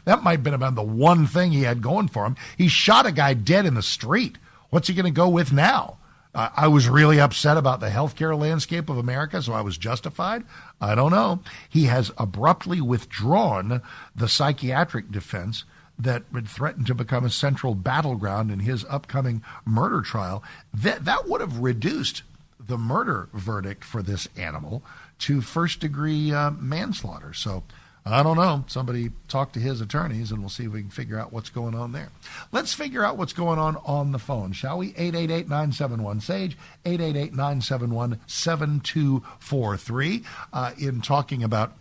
that might have been about the one thing he had going for him. He shot a guy dead in the street. What's he going to go with now? I was really upset about the healthcare landscape of America, so I was justified? I don't know. He has abruptly withdrawn the psychiatric defense that would threaten to become a central battleground in his upcoming murder trial. That would have reduced the murder verdict for this animal to first-degree manslaughter. So I don't know. Somebody talk to his attorneys, and we'll see if we can figure out what's going on there. Let's figure out what's going on the phone, shall we? 888-971-SAGE, 888-971-7243. In talking about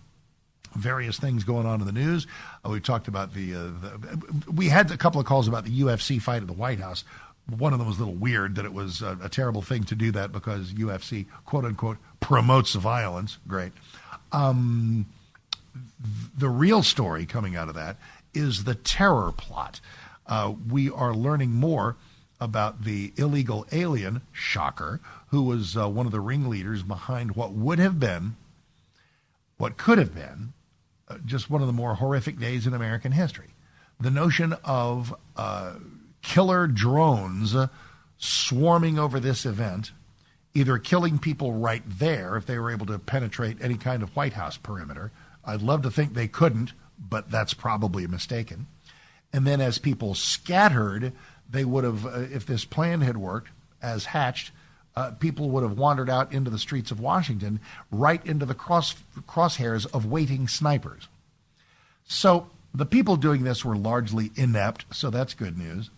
various things going on in the news, we talked about we had a couple of calls about the UFC fight at the White House. One of them was a little weird, that it was a terrible thing to do that because UFC, quote-unquote, promotes violence. Great. The real story coming out of that is the terror plot. We are learning more about the illegal alien, shocker, who was one of the ringleaders behind what could have been, just one of the more horrific days in American history. The notion of killer drones swarming over this event, either killing people right there if they were able to penetrate any kind of White House perimeter. I'd love to think they couldn't, but that's probably mistaken. And then as people scattered, they would have, if this plan had worked as hatched, people would have wandered out into the streets of Washington, right into the crosshairs of waiting snipers. So the people doing this were largely inept, so that's good news.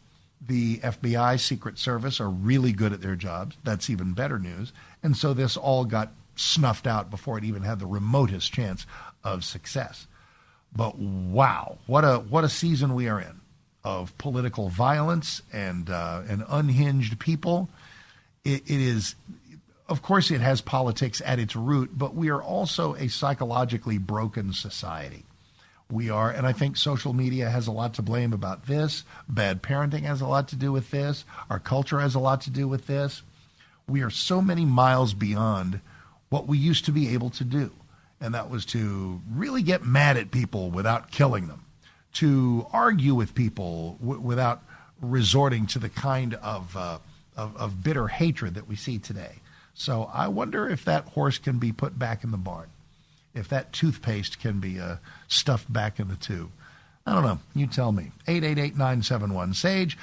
The FBI, Secret Service are really good at their jobs. That's even better news. And so this all got snuffed out before it even had the remotest chance of success. But wow, what a season we are in of political violence and unhinged people. It is, of course, it has politics at its root, but we are also a psychologically broken society. We are, and I think social media has a lot to blame about this. Bad parenting has a lot to do with this. Our culture has a lot to do with this. We are so many miles beyond what we used to be able to do, and that was to really get mad at people without killing them, to argue with people without resorting to the kind of bitter hatred that we see today. So I wonder if that horse can be put back in the barn, if that toothpaste can be stuffed back in the tube. I don't know. You tell me. 888-971-SAGE.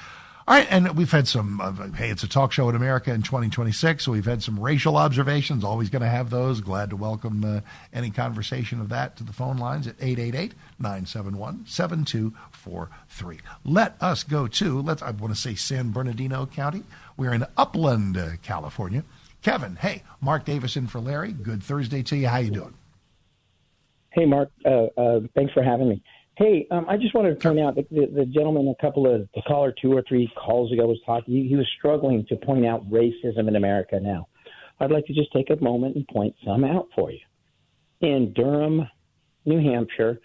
All right, and we've had some, hey, it's a talk show in America in 2026, so we've had some racial observations. Always going to have those. Glad to welcome any conversation of that to the phone lines at 888-971-7243. Let us go to, I want to say San Bernardino County. We're in Upland, California. Kevin, hey, Mark Davis in for Larry. Good Thursday to you. How you doing? Hey, Mark. Thanks for having me. Hey, I just wanted to point out that the gentleman, the caller 2 or 3 calls ago was talking. He was struggling to point out racism in America now. I'd like to just take a moment and point some out for you. In Durham, New Hampshire,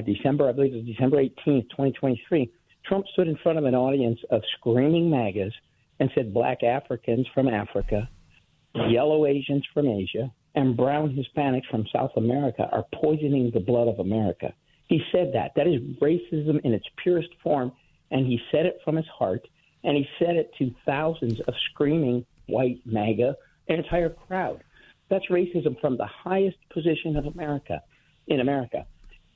December 18th, 2023, Trump stood in front of an audience of screaming MAGAs and said black Africans from Africa, yellow Asians from Asia, and brown Hispanics from South America are poisoning the blood of America. He said that. That is racism in its purest form, and he said it from his heart, and he said it to thousands of screaming white MAGA, an entire crowd. That's racism from the highest position of America, in America.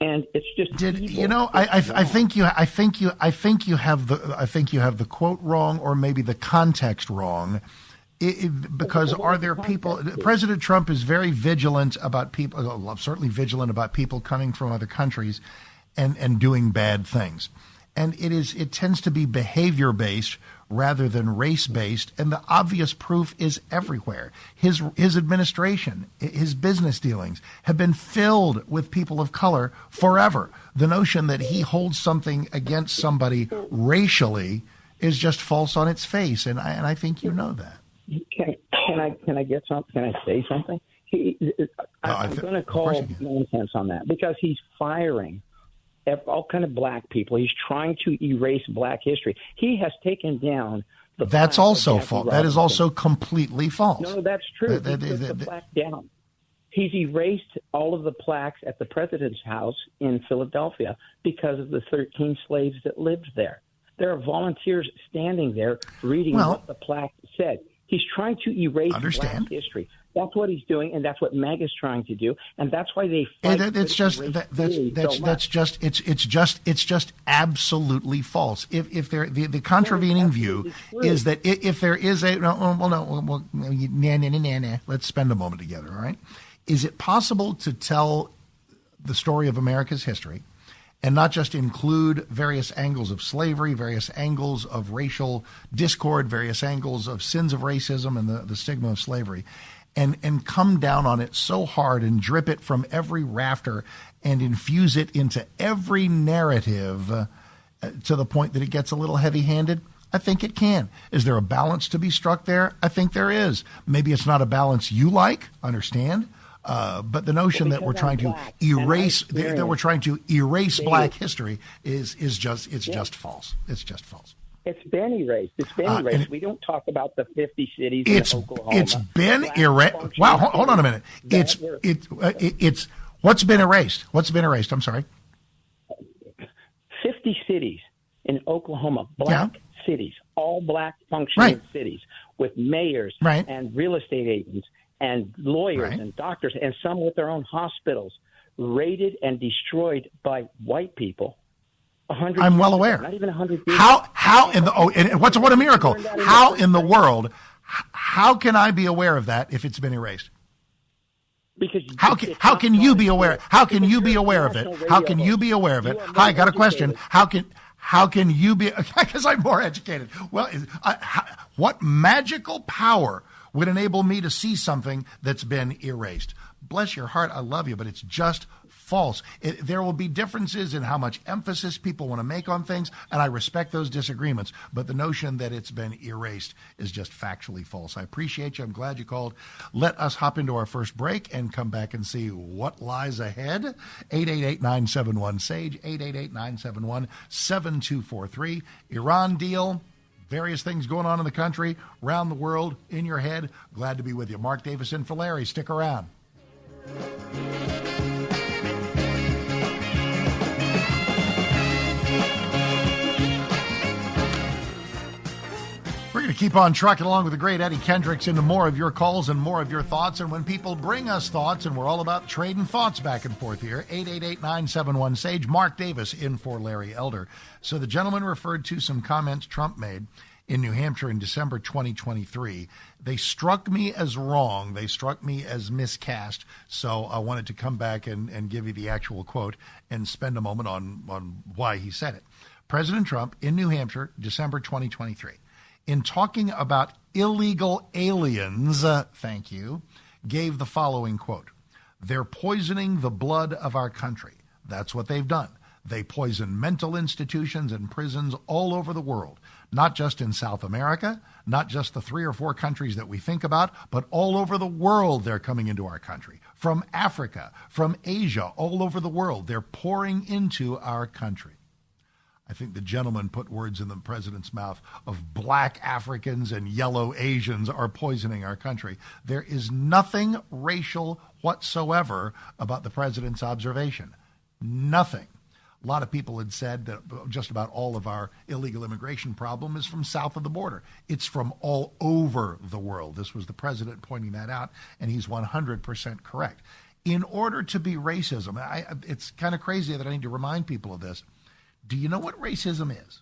And it's just evil. I think you have the quote wrong, or maybe the context wrong. Because are there people? President Trump is very vigilant about people, certainly vigilant about people coming from other countries and doing bad things. And it tends to be behavior based rather than race based. And the obvious proof is everywhere. His administration, his business dealings have been filled with people of color forever. The notion that he holds something against somebody racially is just false on its face. And I think you know that. Can I get something? Can I say something? I'm going to call nonsense on that because he's firing all kind of black people. He's trying to erase black history. He has taken down the. That's also false. That is also completely false. No, that's true. He took the plaque down. He's erased all of the plaques at the president's house in Philadelphia because of the 13 slaves that lived there. There are volunteers standing there reading what the plaque said. He's trying to erase black history. That's what he's doing, and that's what MAGA is trying to do, and that's why they fight. It's just absolutely false. If the contravening view is that if there is let's spend a moment together. All right, is it possible to tell the story of America's history and not just include various angles of slavery, various angles of racial discord, various angles of sins of racism and the stigma of slavery, and come down on it so hard and drip it from every rafter and infuse it into every narrative to the point that it gets a little heavy-handed? I think it can. Is there a balance to be struck there? I think there is. Maybe it's not a balance you like, understand? But the notion that we're trying to erase black history is just false. It's just false. It's been erased. We don't talk about the 50 cities in Oklahoma. It's been erased. Wow, hold on a minute. It's what's been erased? What's been erased? I'm sorry. 50 cities in Oklahoma, black cities, all black functioning cities with mayors and real estate agents and lawyers and doctors, and some with their own hospitals, raided and destroyed by white people. I'm well aware. Not even 100 years. What a miracle! How in the world? How can I be aware of that if it's been erased? Because how can you be aware? How can you be aware of it? How can you be aware of it? Hi, I got a question. How can you be? Because I'm more educated. Well, what magical power would enable me to see something that's been erased? Bless your heart, I love you, but it's just false. There will be differences in how much emphasis people want to make on things, and I respect those disagreements, but the notion that it's been erased is just factually false. I appreciate you. I'm glad you called. Let us hop into our first break and come back and see what lies ahead. 888-971-SAGE, 888-971-7243. Iran deal. Various things going on in the country, around the world, in your head. Glad to be with you. Mark Davis in for Larry. Stick around. We're going to keep on trucking along with the great Eddie Kendricks into more of your calls and more of your thoughts. And when people bring us thoughts, and we're all about trading thoughts back and forth here, 888-971-SAGE. Mark Davis in for Larry Elder. So the gentleman referred to some comments Trump made in New Hampshire in December 2023. They struck me as wrong. They struck me as miscast. So I wanted to come back and give you the actual quote and spend a moment on why he said it. President Trump in New Hampshire, December 2023. In talking about illegal aliens, thank you, gave the following quote: "They're poisoning the blood of our country. That's what they've done. They poison mental institutions and prisons all over the world, not just in South America, not just the 3 or 4 countries that we think about, but all over the world they're coming into our country. From Africa, from Asia, all over the world, they're pouring into our country. I think the gentleman put words in the president's mouth of black Africans and yellow Asians are poisoning our country. There is nothing racial whatsoever about the president's observation. Nothing. A lot of people had said that just about all of our illegal immigration problem is from south of the border. It's from all over the world. This was the president pointing that out, and he's 100% correct. In order to be racism, it's kind of crazy that I need to remind people of this. Do you know what racism is?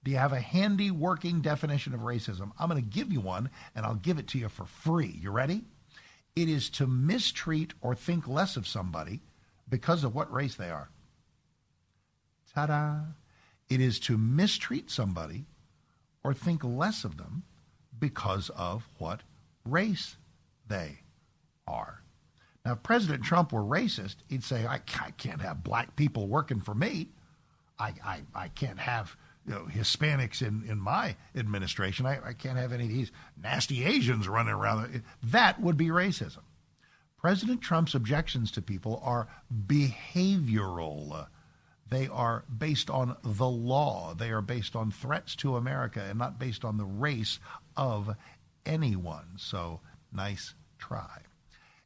Do you have a handy working definition of racism? I'm going to give you one, and I'll give it to you for free. You ready? It is to mistreat or think less of somebody because of what race they are. Ta-da! It is to mistreat somebody or think less of them because of what race they are. Now, if President Trump were racist, he'd say, I can't have black people working for me. I can't have Hispanics in my administration. I can't have any of these nasty Asians running around. That would be racism. President Trump's objections to people are behavioral. They are based on the law. They are based on threats to America and not based on the race of anyone. So nice try.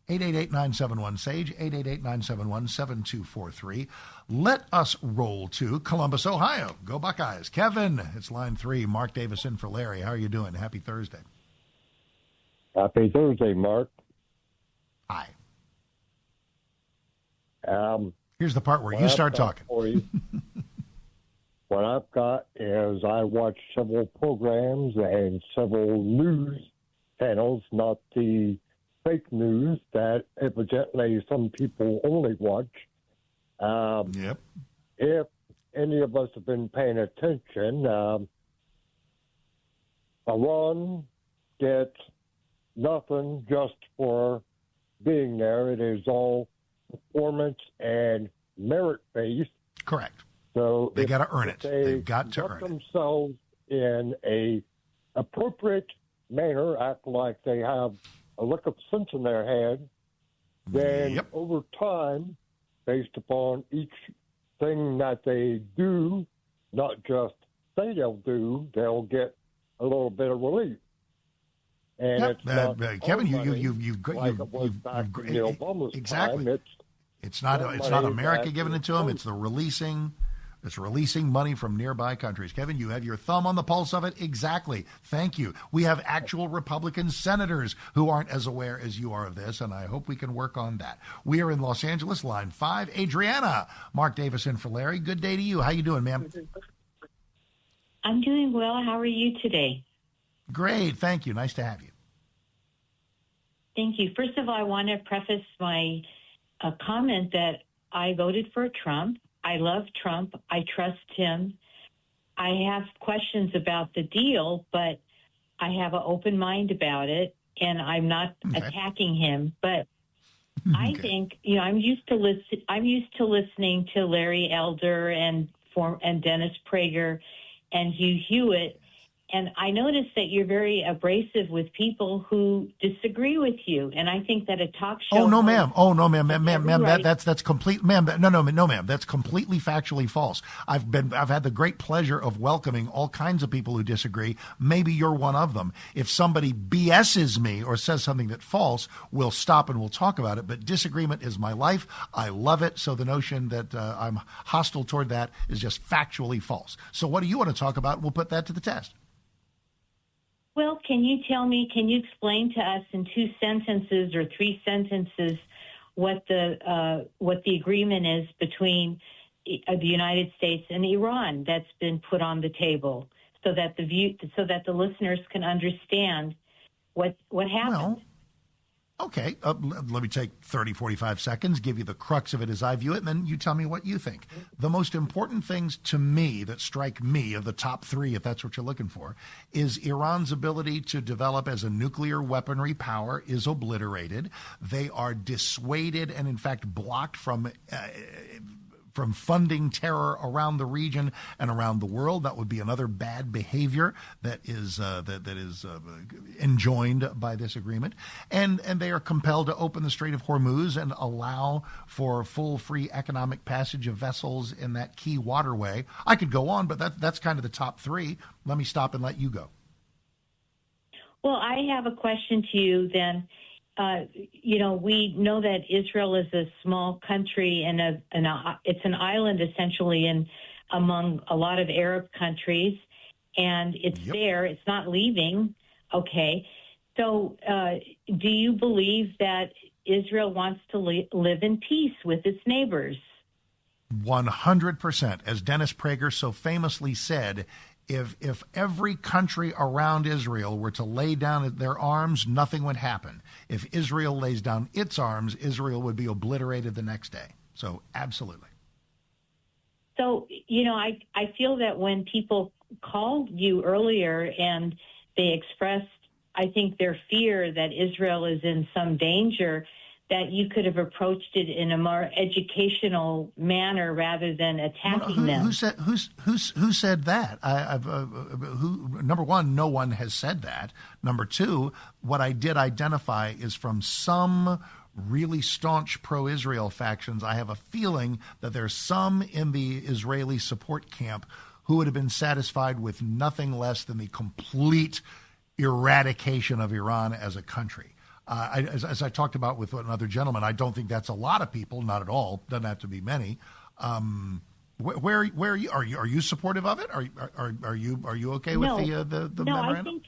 888-971-SAGE, 888-971-7243. Let us roll to Columbus, Ohio. Go Buckeyes. Kevin, it's line 3. Mark Davis in for Larry. How are you doing? Happy Thursday. Happy Thursday, Mark. Hi. Here's the part where you start talking. What I've got is I watch several programs and several news channels, not the fake news that evidently some people only watch. Yep. If any of us have been paying attention, Iran gets nothing just for being there. It is all performance and merit-based. Correct. So they got to earn it. They've got to earn themselves in a appropriate manner, act like they have a lick of sense in their head, then over time, based upon each thing that they do, not just say they'll do, they'll get a little bit of relief. And it's not Kevin, you've exactly. It's not America giving it to them. It's the releasing. It's releasing money from nearby countries. Kevin, you have your thumb on the pulse of it. Exactly. Thank you. We have actual Republican senators who aren't as aware as you are of this, and I hope we can work on that. We are in Los Angeles, line 5. Adriana, Mark Davis in for Larry. Good day to you. How you doing, ma'am? I'm doing well. How are you today? Great. Thank you. Nice to have you. Thank you. First of all, I want to preface my comment that I voted for Trump. I love Trump. I trust him. I have questions about the deal, but I have an open mind about it, and I'm not attacking him. But I think, I'm used to listening to Larry Elder and Dennis Prager and Hugh Hewitt. And I noticed that you're very abrasive with people who disagree with you. And I think that a talk show. Oh, no, ma'am. Ma'am. That's complete, ma'am. No, ma'am. That's completely factually false. I've had the great pleasure of welcoming all kinds of people who disagree. Maybe you're one of them. If somebody BS's me or says something that's false, we'll stop and we'll talk about it. But disagreement is my life. I love it. So the notion that I'm hostile toward that is just factually false. So what do you want to talk about? We'll put that to the test. Well, can you explain to us in 2 sentences or 3 sentences what the agreement is between the United States and Iran that's been put on the table, so that the listeners can understand what happened? Well, okay, let me take 30, 45 seconds, give you the crux of it as I view it, and then you tell me what you think. The most important things to me that strike me, of the top 3, if that's what you're looking for, is Iran's ability to develop as a nuclear weaponry power is obliterated. They are dissuaded and, in fact, blocked from from funding terror around the region and around the world. That would be another bad behavior that is enjoined by this agreement. And they are compelled to open the Strait of Hormuz and allow for full free economic passage of vessels in that key waterway. I could go on, but that's kind of the top three. Let me stop and let you go. Well, I have a question to you then. We know that Israel is a small country and it's an island essentially among a lot of Arab countries, and it's there. It's not leaving. Okay. So do you believe that Israel wants to live in peace with its neighbors? 100%. As Dennis Prager so famously said, if every country around Israel were to lay down their arms, nothing would happen. If Israel lays down its arms, Israel would be obliterated the next day. So absolutely. So, I feel that when people called you earlier and they expressed, I think, their fear that Israel is in some danger, that you could have approached it in a more educational manner rather than attacking them. Who said that? Number one, no one has said that. Number two, what I did identify is from some really staunch pro-Israel factions. I have a feeling that there's some in the Israeli support camp who would have been satisfied with nothing less than the complete eradication of Iran as a country. As I talked about with another gentleman, I don't think that's a lot of people, not at all. Doesn't have to be many. Where are you? Are you supportive of it? Are you okay with the memorandum?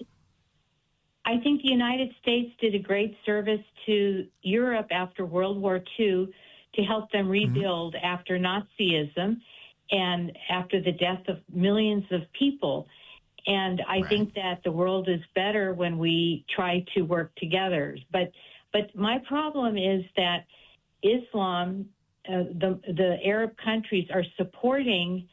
I think the United States did a great service to Europe after World War II to help them rebuild after Nazism and after the death of millions of people. And I think that the world is better when we try to work together. But my problem is that Islam, the Arab countries, are supporting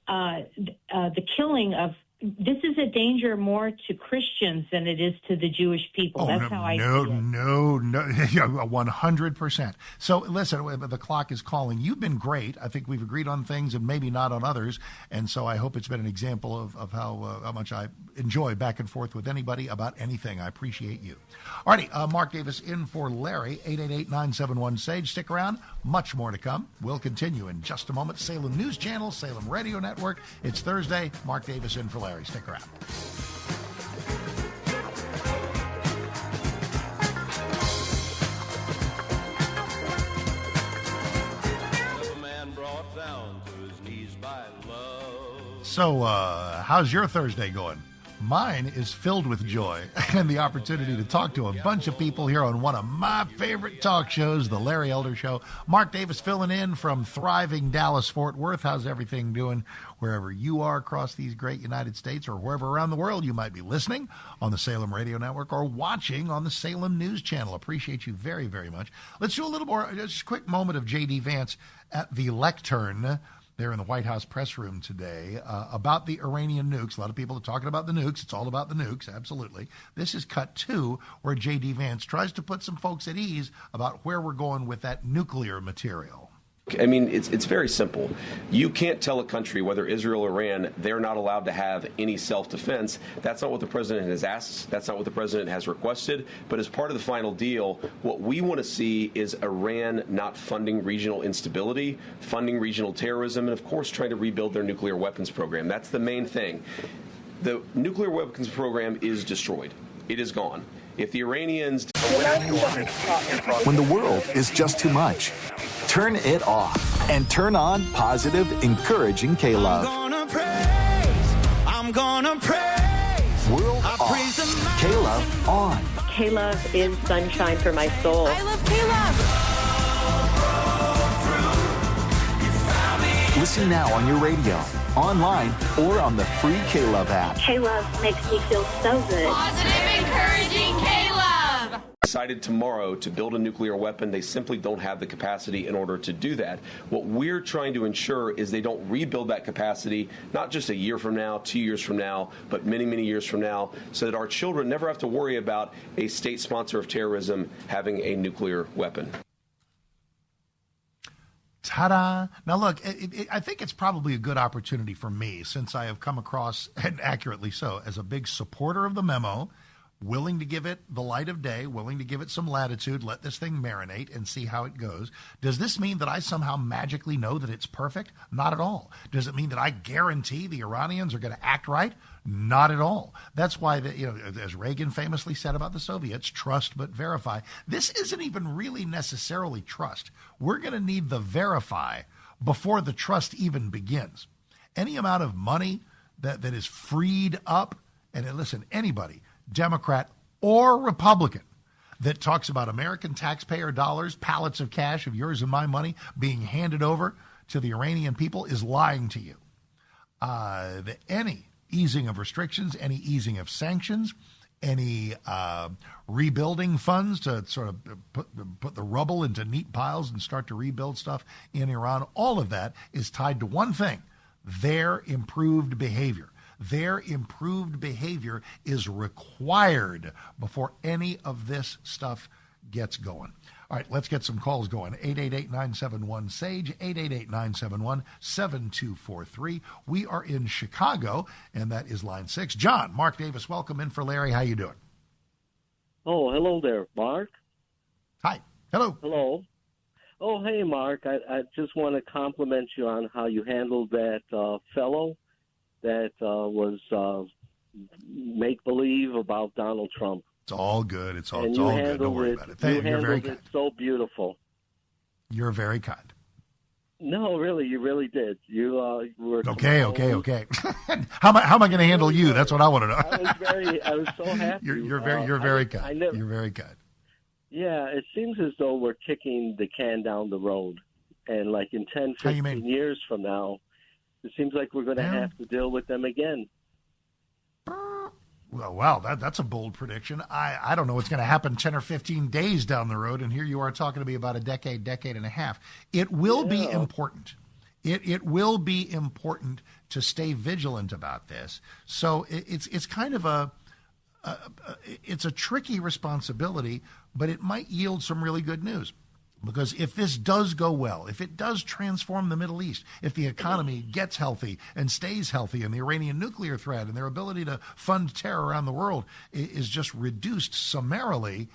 the killing of. This is a danger more to Christians than it is to the Jewish people. That's how I see it. No, 100%. So listen, the clock is calling. You've been great. I think we've agreed on things and maybe not on others. And so I hope it's been an example of how much I enjoy back and forth with anybody about anything. I appreciate you. All righty, Mark Davis in for Larry, 888-971-SAGE. Stick around. Much more to come. We'll continue in just a moment. Salem News Channel, Salem Radio Network. It's Thursday. Mark Davis in for Larry. Stick around. So, how's your Thursday going? Mine is filled with joy and the opportunity to talk to a bunch of people here on one of my favorite talk shows, The Larry Elder Show. Mark Davis filling in from thriving Dallas-Fort Worth. How's everything doing wherever you are across these great United States or wherever around the world you might be listening on the Salem Radio Network or watching on the Salem News Channel? Appreciate you very, very much. Let's do a little more, just a quick moment of J.D. Vance at the lectern there in the White House press room today about the Iranian nukes. A lot of people are talking about the nukes. It's all about the nukes, absolutely. This is cut two, where J.D. Vance tries to put some folks at ease about where we're going with that nuclear material. I mean, it's very simple. You can't tell a country, whether Israel or Iran, they're not allowed to have any self-defense. That's not what the president has asked. That's not what the president has requested. But as part of the final deal, what we want to see is Iran not funding regional instability, funding regional terrorism, and, of course, trying to rebuild their nuclear weapons program. That's the main thing. The nuclear weapons program is destroyed. It is gone. If the Iranians... When the world is just too much, turn it off and turn on positive, encouraging K-Love. I'm gonna praise. World off. K-Love on. K-Love is sunshine for my soul. I love K-Love. Listen now on your radio, online, or on the free K-Love app. K-Love makes me feel so good. Positive, encouraging K-Love. Decided tomorrow to build a nuclear weapon. They simply don't have the capacity in order to do that. What we're trying to ensure is they don't rebuild that capacity, not just a year from now, 2 years from now, but many, many years from now, so that our children never have to worry about a state sponsor of terrorism having a nuclear weapon. Ta-da. Now, look, I think it's probably a good opportunity for me, since I have come across, and accurately so, as a big supporter of the memo, willing to give it the light of day, willing to give it some latitude, let this thing marinate and see how it goes. Does this mean that I somehow magically know that it's perfect? Not at all. Does it mean that I guarantee the Iranians are going to act right? Not at all. That's why, as Reagan famously said about the Soviets, trust but verify. This isn't even really necessarily trust. We're going to need the verify before the trust even begins. Any amount of money that is freed up, and listen, anybody, Democrat or Republican, that talks about American taxpayer dollars, pallets of cash of yours and my money being handed over to the Iranian people is lying to you. Any easing of restrictions, any easing of sanctions, any rebuilding funds to sort of put the rubble into neat piles and start to rebuild stuff in Iran, all of that is tied to one thing: their improved behavior. Their improved behavior is required before any of this stuff gets going. All right, let's get some calls going. 888-971-SAGE, 888-971-7243. We are in Chicago, and that is line 6. John, Mark Davis, welcome in for Larry. How you doing? Oh, hello there, Mark. Hi. Hello. Hello. Oh, hey, Mark. I just want to compliment you on how you handled that fellow that was make-believe about Donald Trump. It's all good. It's all good. Don't worry about it. You handled it so beautiful. You're very kind. No, really, you really did. You were okay. How am I going to handle you? That's what I want to know. I was so happy. You're very kind. You're very kind. Yeah, it seems as though we're kicking the can down the road, and like in 10, 15 years from now, it seems like we're going to have to deal with them again. Well, wow, that's a bold prediction. I don't know what's going to happen 10 or 15 days down the road, and here you are talking to me about a decade and a half. It will be important. It will be important to stay vigilant about this. So it's kind of it's a tricky responsibility, but it might yield some really good news. Because if this does go well, if it does transform the Middle East, if the economy gets healthy and stays healthy, and the Iranian nuclear threat and their ability to fund terror around the world is just reduced summarily,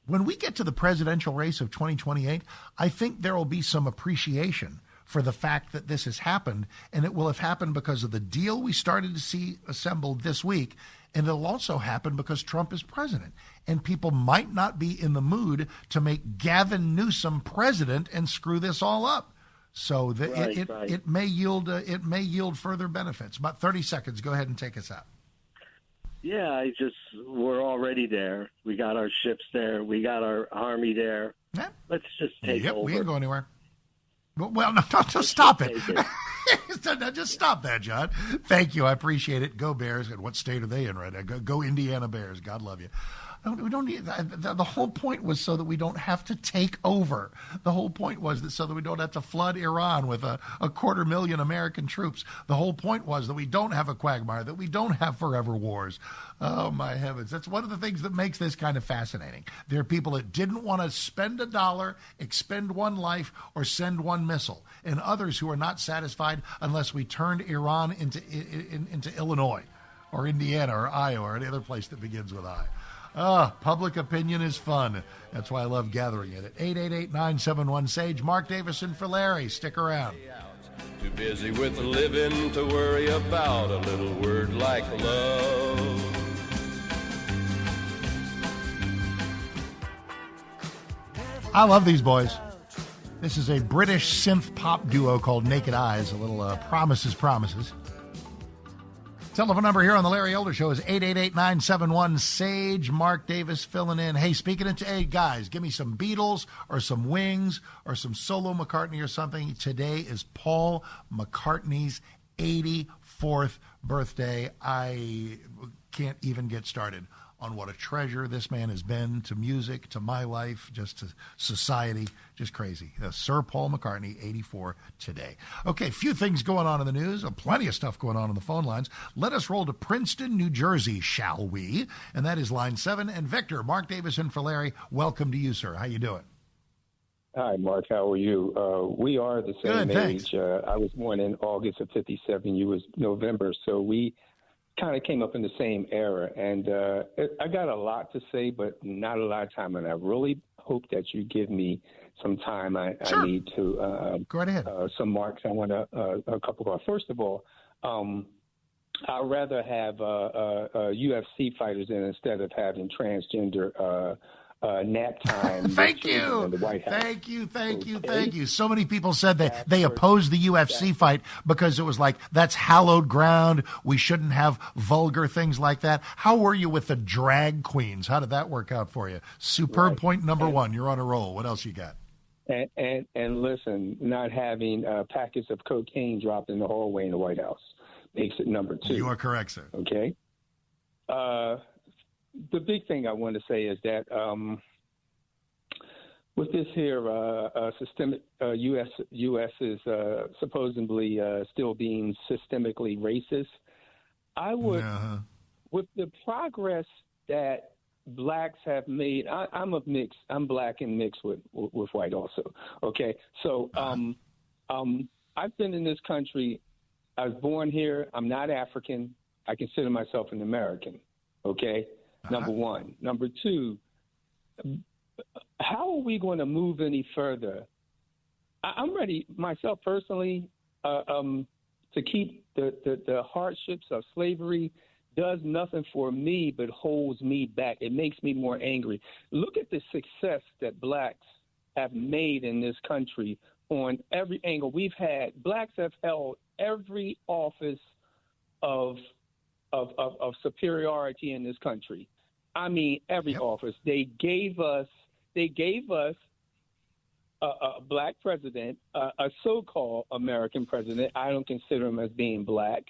when we get to the presidential race of 2028, I think there will be some appreciation for the fact that this has happened, and it will have happened because of the deal we started to see assembled this week. And it'll also happen because Trump is president, and people might not be in the mood to make Gavin Newsom president and screw this all up. So it may yield further benefits. About 30 seconds. Go ahead and take us out. Yeah, we're already there. We got our ships there. We got our army there. Yeah. Let's just take over. We ain't go anywhere. Well, no, just stop it. No, just stop that, John. Thank you. I appreciate it. Go Bears. And what state are they in right now? Go Indiana Bears. God love you. We don't need, the whole point was so that we don't have to take over. The whole point was that so that we don't have to flood Iran with a 250,000 American troops. The whole point was that we don't have a quagmire, that we don't have forever wars. Oh, my heavens. That's one of the things that makes this kind of fascinating. There are people that didn't want to spend $1, expend one life, or send one missile, and others who are not satisfied unless we turned Iran into Illinois or Indiana or Iowa or any other place that begins with I. Public opinion is fun. That's why I love gathering it. At 888-971-SAGE. Mark Davison for Larry. Stick around. Too busy with the living to worry about a little word like love. I love these boys. This is a British synth pop duo called Naked Eyes. A little Promises. Telephone number here on the Larry Elder Show is 888-971-SAGE. Mark Davis filling in. Hey, speaking of, guys, give me some Beatles or some Wings or some solo McCartney or something. Today is Paul McCartney's 84th birthday. I can't even get started on what a treasure this man has been to music, to my life, just to society. Just crazy. Sir Paul McCartney, 84 today. Okay, a few things going on in the news. Plenty of stuff going on the phone lines. Let us roll to Princeton, New Jersey, shall we? And that is line 7. And Victor, Mark Davison for Larry, welcome to you, sir. How you doing? Hi, Mark. How are you? We are the same Good, age. I was born in August of '57. You was November, so we kind of came up in the same era. And I got a lot to say, but not a lot of time. And I really hope that you give me some time. I need to go right ahead. Some marks. I want a couple of. First of all, I'd rather have UFC fighters in instead of having transgender nap time. Thank you. In the White House. Thank you. So many people said that they opposed the UFC fight because it was like, that's hallowed ground. We shouldn't have vulgar things like that. How were you with the drag queens? How did that work out for you? Superb point number one. You're on a roll. What else you got? And listen, not having packets of cocaine dropped in the hallway in the White House makes it number two. You are correct, sir. Okay. The big thing I want to say is that with this here systemic U.S. is supposedly still being systemically racist. I would, with the progress that blacks have made, I'm black and mixed with white also. Okay, so I've been in this country. I was born here. I'm not African. I consider myself an American. Okay. Number one. Number two, how are we going to move any further? I'm ready myself personally to keep the hardships of slavery. Does nothing for me but holds me back. It makes me more angry. Look at the success that blacks have made in this country on every angle. We've had blacks have held every office of superiority in this country. I mean, every office. They gave us a black president, a so-called American president. I don't consider him as being black,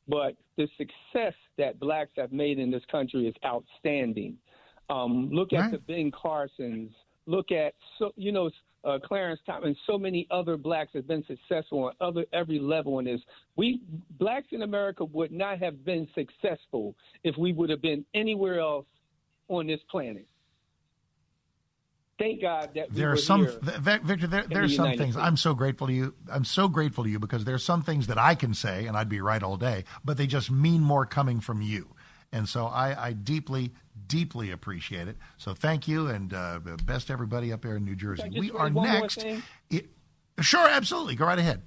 but the success that blacks have made in this country is outstanding. Look at the Ben Carsons. Look at Clarence Thomas. So many other blacks have been successful on every level in this. Blacks in America would not have been successful if we would have been anywhere else on this planet. Thank God that there are some Victor. There are some things. I'm so grateful to you. I'm so grateful to you because there are some things that I can say, and I'd be right all day, but they just mean more coming from you. And so I deeply, deeply appreciate it. So thank you, and best to everybody up there in New Jersey. We are next. Sure, absolutely. Go right ahead.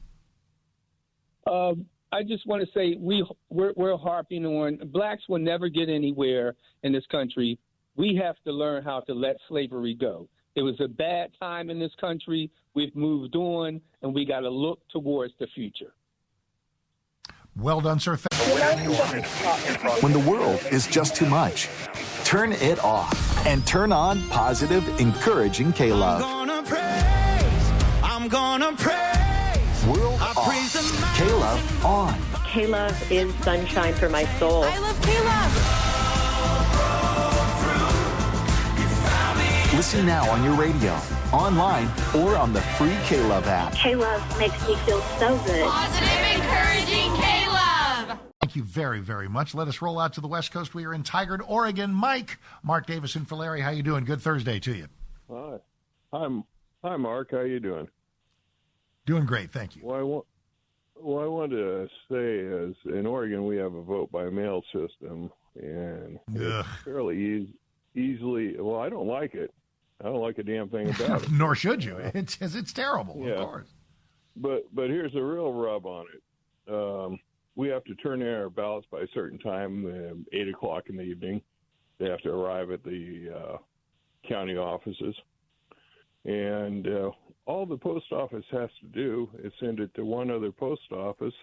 I just want to say we're harping on blacks will never get anywhere in this country. We have to learn how to let slavery go. It was a bad time in this country. We've moved on, and we got to look towards the future. Well done, sir. When the world is just too much, turn it off and turn on positive, encouraging K-Love. I'm gonna praise. World off. K-Love on. K-Love is sunshine for my soul. I love K-Love. Listen now on your radio, online, or on the free K-Love app. K-Love makes me feel so good. Positive, encouraging K-Love. Thank you very, very much. Let us roll out to the West Coast. We are in Tigard, Oregon. Mark Davison for Larry. How you doing? Good Thursday to you. Hi, Mark. How you doing? Doing great, thank you. What I wanted to say is, in Oregon, we have a vote-by-mail system, and it's fairly easily. Well, I don't like it. I don't like a damn thing about it. Nor should you. It's terrible, of course. But here's the real rub on it. We have to turn in our ballots by a certain time, 8 o'clock in the evening. They have to arrive at the county offices. And all the post office has to do is send it to one other post office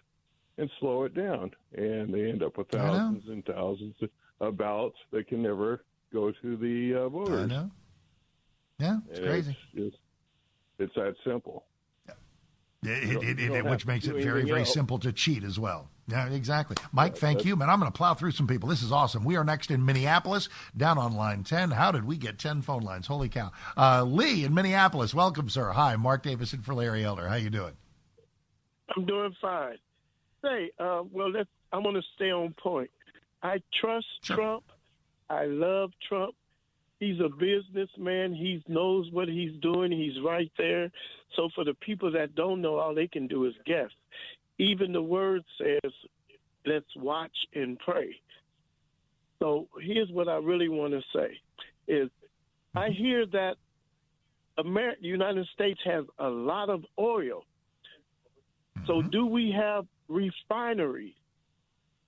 and slow it down. And they end up with thousands and thousands of ballots that can never go to the voters. I know. Yeah, it's crazy. It's that simple. Which makes it very, very simple to cheat as well. Yeah, exactly. Mike, thank you. Man, I'm going to plow through some people. This is awesome. We are next in Minneapolis, down on line 10. How did we get 10 phone lines? Holy cow. Lee in Minneapolis. Welcome, sir. Hi, Mark Davison for Larry Elder. How you doing? I'm doing fine. Hey, I'm going to stay on point. I trust Trump. I love Trump. He's a businessman. He knows what he's doing. He's right there. So for the people that don't know, all they can do is guess. Even the word says, let's watch and pray. So here's what I really want to say is I hear that the United States has a lot of oil. So do we have refineries?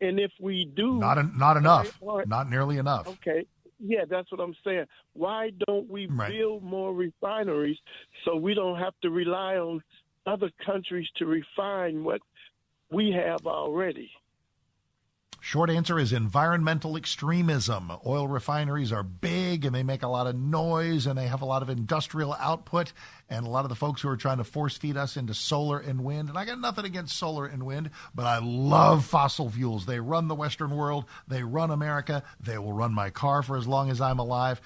And if we do... Not enough. Not nearly enough. Okay. Yeah, that's what I'm saying. Why don't we build more refineries so we don't have to rely on other countries to refine what we have already? Short answer is environmental extremism. Oil refineries are big and they make a lot of noise and they have a lot of industrial output. And a lot of the folks who are trying to force feed us into solar and wind. And I got nothing against solar and wind, but I love fossil fuels. They run the Western world. They run America. They will run my car for as long as I'm alive.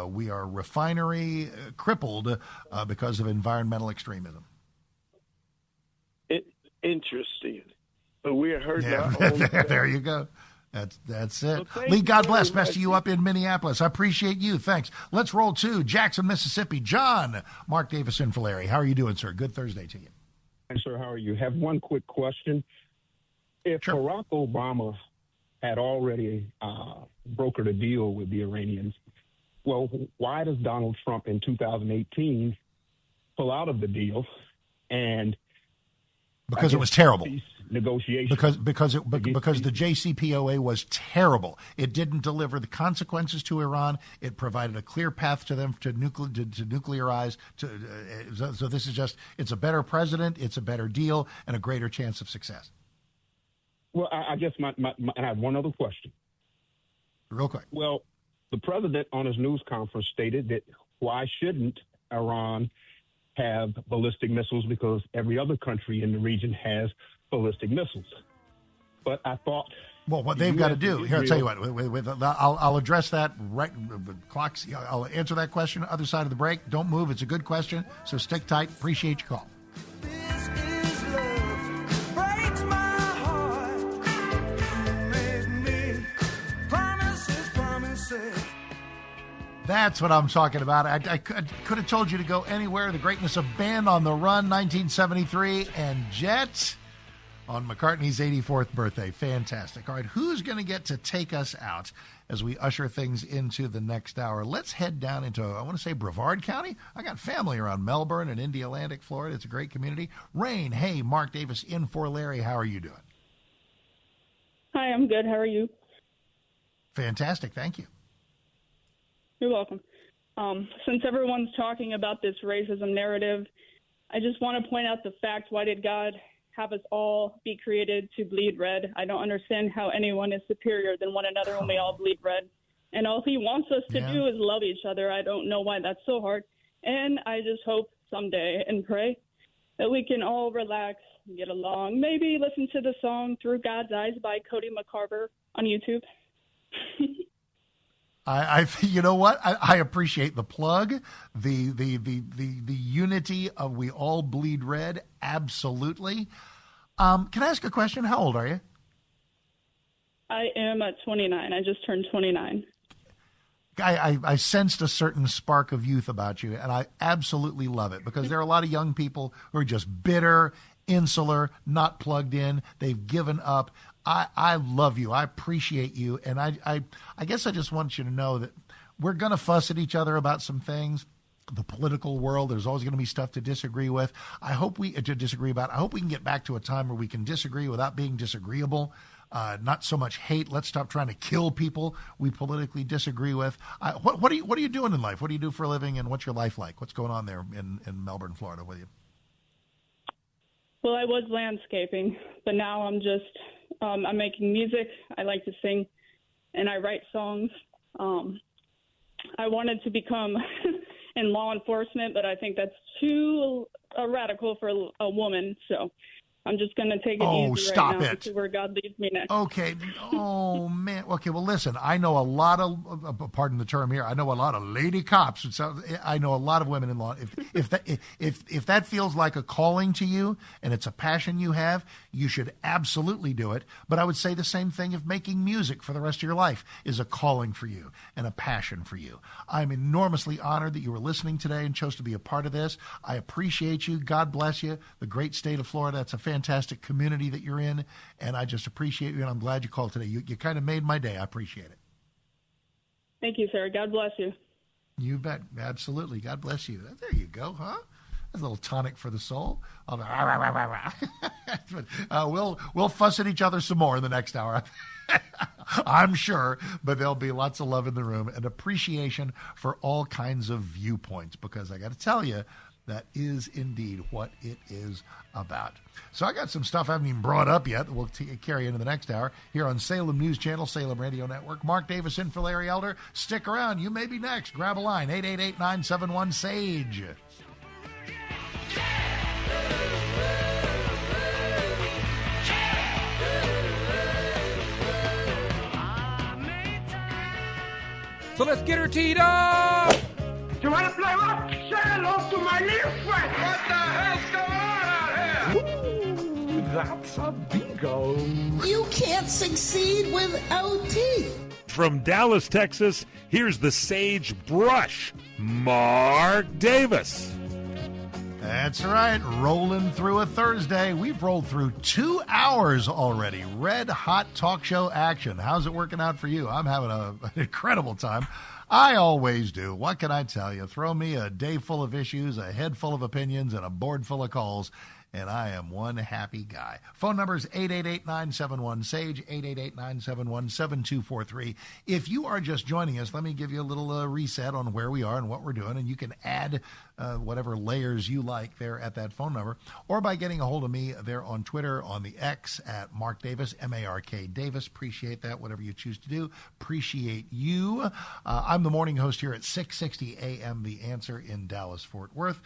We are refinery crippled because of environmental extremism. Interesting. But we are hurting our own. There you go. That's it. Well, Lee, God bless. Best of you up in Minneapolis. I appreciate you. Thanks. Let's roll to Jackson, Mississippi. John, Mark Davis in for Larry. How are you doing, sir? Good Thursday to you. Hi, sir. How are you? Have one quick question. If Barack Obama had already brokered a deal with the Iranians, well, why does Donald Trump in 2018 pull out of the deal? And because it was terrible. Negotiation. Because the JCPOA was terrible. It didn't deliver the consequences to Iran. It provided a clear path to them to nuclearize. So this is just, it's a better president, it's a better deal, and a greater chance of success. Well, I guess I have one other question. Real quick. Well, the president on his news conference stated that why shouldn't Iran have ballistic missiles, because every other country in the region has ballistic missiles. But I thought... Well, what they've got to do... Here, I'll tell you what. I'll address that right... Clocks. I'll answer that question other side of the break. Don't move. It's a good question. So stick tight. Appreciate your call. That's what I'm talking about. I could have told you to go anywhere. The greatness of Band on the Run, 1973, and Jet on McCartney's 84th birthday. Fantastic. All right, who's going to get to take us out as we usher things into the next hour? Let's head down into, I want to say, Brevard County. I got family around Melbourne and Indialantic, Florida. It's a great community. Rain, hey, Mark Davis in for Larry. How are you doing? Hi, I'm good. How are you? Fantastic. Thank you. You're welcome. Since everyone's talking about this racism narrative, I just want to point out the fact, why did God have us all be created to bleed red? I don't understand how anyone is superior than one another when we all bleed red. And all he wants us to do is love each other. I don't know why that's so hard. And I just hope someday and pray that we can all relax and get along. Maybe listen to the song Through God's Eyes by Cody McCarver on YouTube. You know what? I appreciate the plug, the unity of we all bleed red. Absolutely. Can I ask a question? How old are you? I am at 29. I just turned 29. I sensed a certain spark of youth about you, and I absolutely love it, because there are a lot of young people who are just bitter, insular, not plugged in. They've given up. I love you. I appreciate you. And I guess I just want you to know that we're going to fuss at each other about some things. The political world, there's always going to be stuff to disagree with. I hope we can get back to a time where we can disagree without being disagreeable. Not so much hate. Let's stop trying to kill people we politically disagree with. What are you doing in life? What do you do for a living, and what's your life like? What's going on there in Melbourne, Florida with you? Well, I was landscaping, but now I'm just I'm making music. I like to sing, and I write songs. I wanted to become in law enforcement, but I think that's too radical for a woman. So I'm just going to take it easy stop right now it. and see where God leads me next. Okay. Oh, man. Okay, well, listen, I know a lot of, pardon the term here, I know a lot of lady cops. I know a lot of women in law. If that feels like a calling to you and it's a passion you have, you should absolutely do it. But I would say the same thing if making music for the rest of your life is a calling for you and a passion for you. I'm enormously honored that you were listening today and chose to be a part of this. I appreciate you. God bless you. The great state of Florida. It's a fantastic community that you're in, and I just appreciate you, and I'm glad you called today. You kind of made my day. I appreciate it. Thank you, sir. God bless you. You bet. Absolutely. God bless you. There you go, huh? That's a little tonic for the soul. We'll fuss at each other some more in the next hour. I'm sure, but there'll be lots of love in the room and appreciation for all kinds of viewpoints, because I got to tell you, that is indeed what it is about. So I got some stuff I haven't even brought up yet that we'll carry into the next hour here on Salem News Channel, Salem Radio Network. Mark Davis in for Larry Elder. Stick around. You may be next. Grab a line, 888-971-SAGE. So let's get her teed up! You want to play rock? Say hello to my little friend. What the hell's going on out here? Ooh, that's a bingo. You can't succeed without teeth. From Dallas, Texas, here's the Sage Brush, Mark Davis. That's right. Rolling through a Thursday. We've rolled through 2 hours already. Red hot talk show action. How's it working out for you? I'm having an incredible time. I always do. What can I tell you? Throw me a day full of issues, a head full of opinions, and a board full of calls, and I am one happy guy. Phone number is 888-971-SAGE, 888-971-7243. If you are just joining us, let me give you a little reset on where we are and what we're doing, and you can add whatever layers you like there at that phone number, or by getting a hold of me there on Twitter, on the X at Mark Davis, M-A-R-K Davis. Appreciate that, whatever you choose to do. Appreciate you. I'm the morning host here at 660 a.m. The Answer in Dallas-Fort Worth.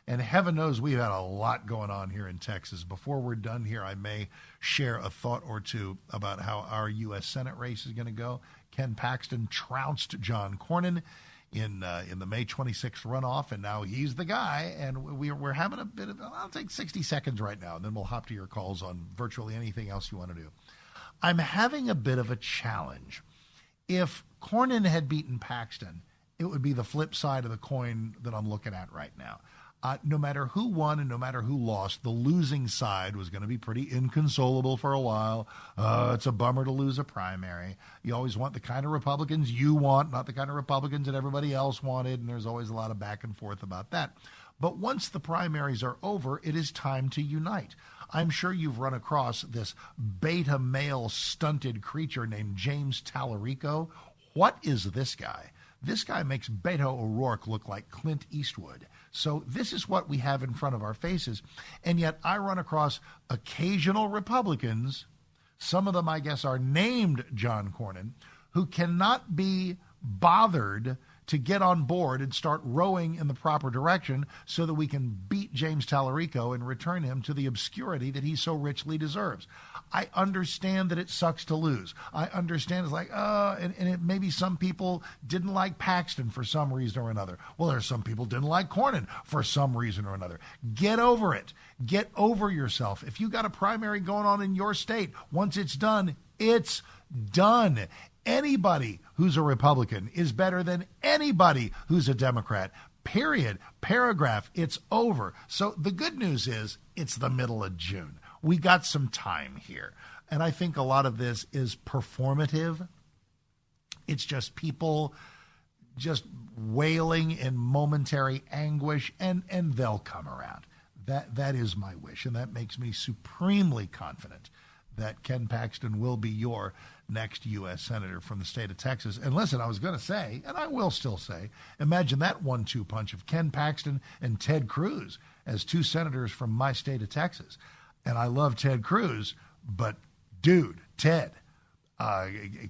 And heaven knows we've had a lot going on here in Texas. Before we're done here, I may share a thought or two about how our U.S. Senate race is going to go. Ken Paxton trounced John Cornyn in the May 26th runoff, and now he's the guy. And we're having a bit of, I'll take 60 seconds right now, and then we'll hop to your calls on virtually anything else you want to do. I'm having a bit of a challenge. If Cornyn had beaten Paxton, it would be the flip side of the coin that I'm looking at right now. No matter who won and no matter who lost, the losing side was going to be pretty inconsolable for a while. It's a bummer to lose a primary. You always want the kind of Republicans you want, not the kind of Republicans that everybody else wanted, and there's always a lot of back and forth about that. But once the primaries are over, it is time to unite. I'm sure you've run across this beta male stunted creature named James Tallarico. What is this guy? This guy makes Beto O'Rourke look like Clint Eastwood. So this is what we have in front of our faces. And yet I run across occasional Republicans, some of them I guess are named John Cornyn, who cannot be bothered to get on board and start rowing in the proper direction so that we can beat James Tallarico and return him to the obscurity that he so richly deserves. I understand that it sucks to lose. I understand it's like, maybe some people didn't like Paxton for some reason or another. Well, there's some people didn't like Cornyn for some reason or another. Get over it. Get over yourself. If you got a primary going on in your state, once it's done, it's done. Anybody who's a Republican is better than anybody who's a Democrat. Period. Paragraph. It's over. So the good news is it's the middle of June. We got some time here. And I think a lot of this is performative. It's just people just wailing in momentary anguish, and they'll come around. That is my wish, and that makes me supremely confident that Ken Paxton will be your next U.S. Senator from the state of Texas. And listen, I was going to say, and I will still say, imagine that 1-2 punch of Ken Paxton and Ted Cruz as two senators from my state of Texas. And I love Ted Cruz, but dude, Ted,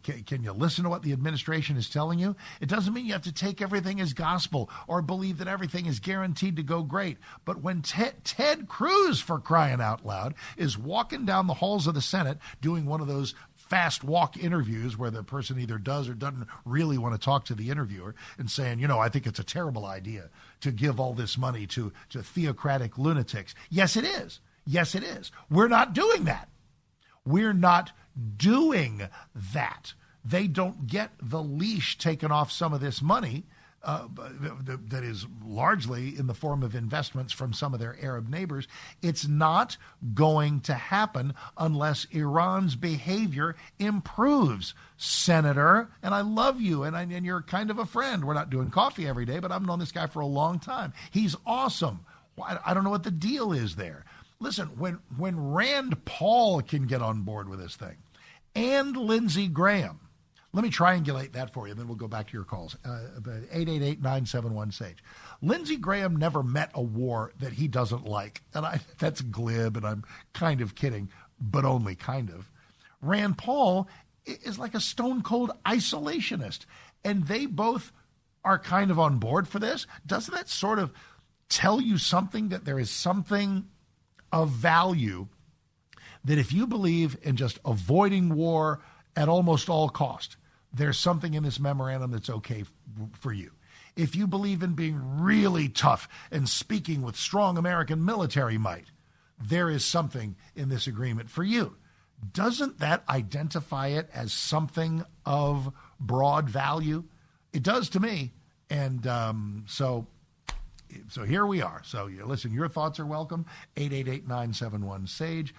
Can you listen to what the administration is telling you? It doesn't mean you have to take everything as gospel or believe that everything is guaranteed to go great. But when Ted Cruz, for crying out loud, is walking down the halls of the Senate doing one of those fast walk interviews where the person either does or doesn't really want to talk to the interviewer and saying, I think it's a terrible idea to give all this money to theocratic lunatics. Yes, it is. Yes, it is. We're not doing that. We're not doing that. They don't get the leash taken off some of this money that is largely in the form of investments from some of their Arab neighbors. It's not going to happen unless Iran's behavior improves, Senator. And I love you, and you're kind of a friend. We're not doing coffee every day, but I've known this guy for a long time. He's awesome. I don't know what the deal is there. Listen, when Rand Paul can get on board with this thing, and Lindsey Graham, let me triangulate that for you, and then we'll go back to your calls. 888-971-SAGE. Lindsey Graham never met a war that he doesn't like. And that's glib, and I'm kind of kidding, but only kind of. Rand Paul is like a stone-cold isolationist, and they both are kind of on board for this. Doesn't that sort of tell you something, that there is something of value, that if you believe in just avoiding war at almost all cost, there's something in this memorandum that's okay for you. If you believe in being really tough and speaking with strong American military might, there is something in this agreement for you. Doesn't that identify it as something of broad value? It does to me. And so here we are. So listen, your thoughts are welcome. 888-971-SAGE.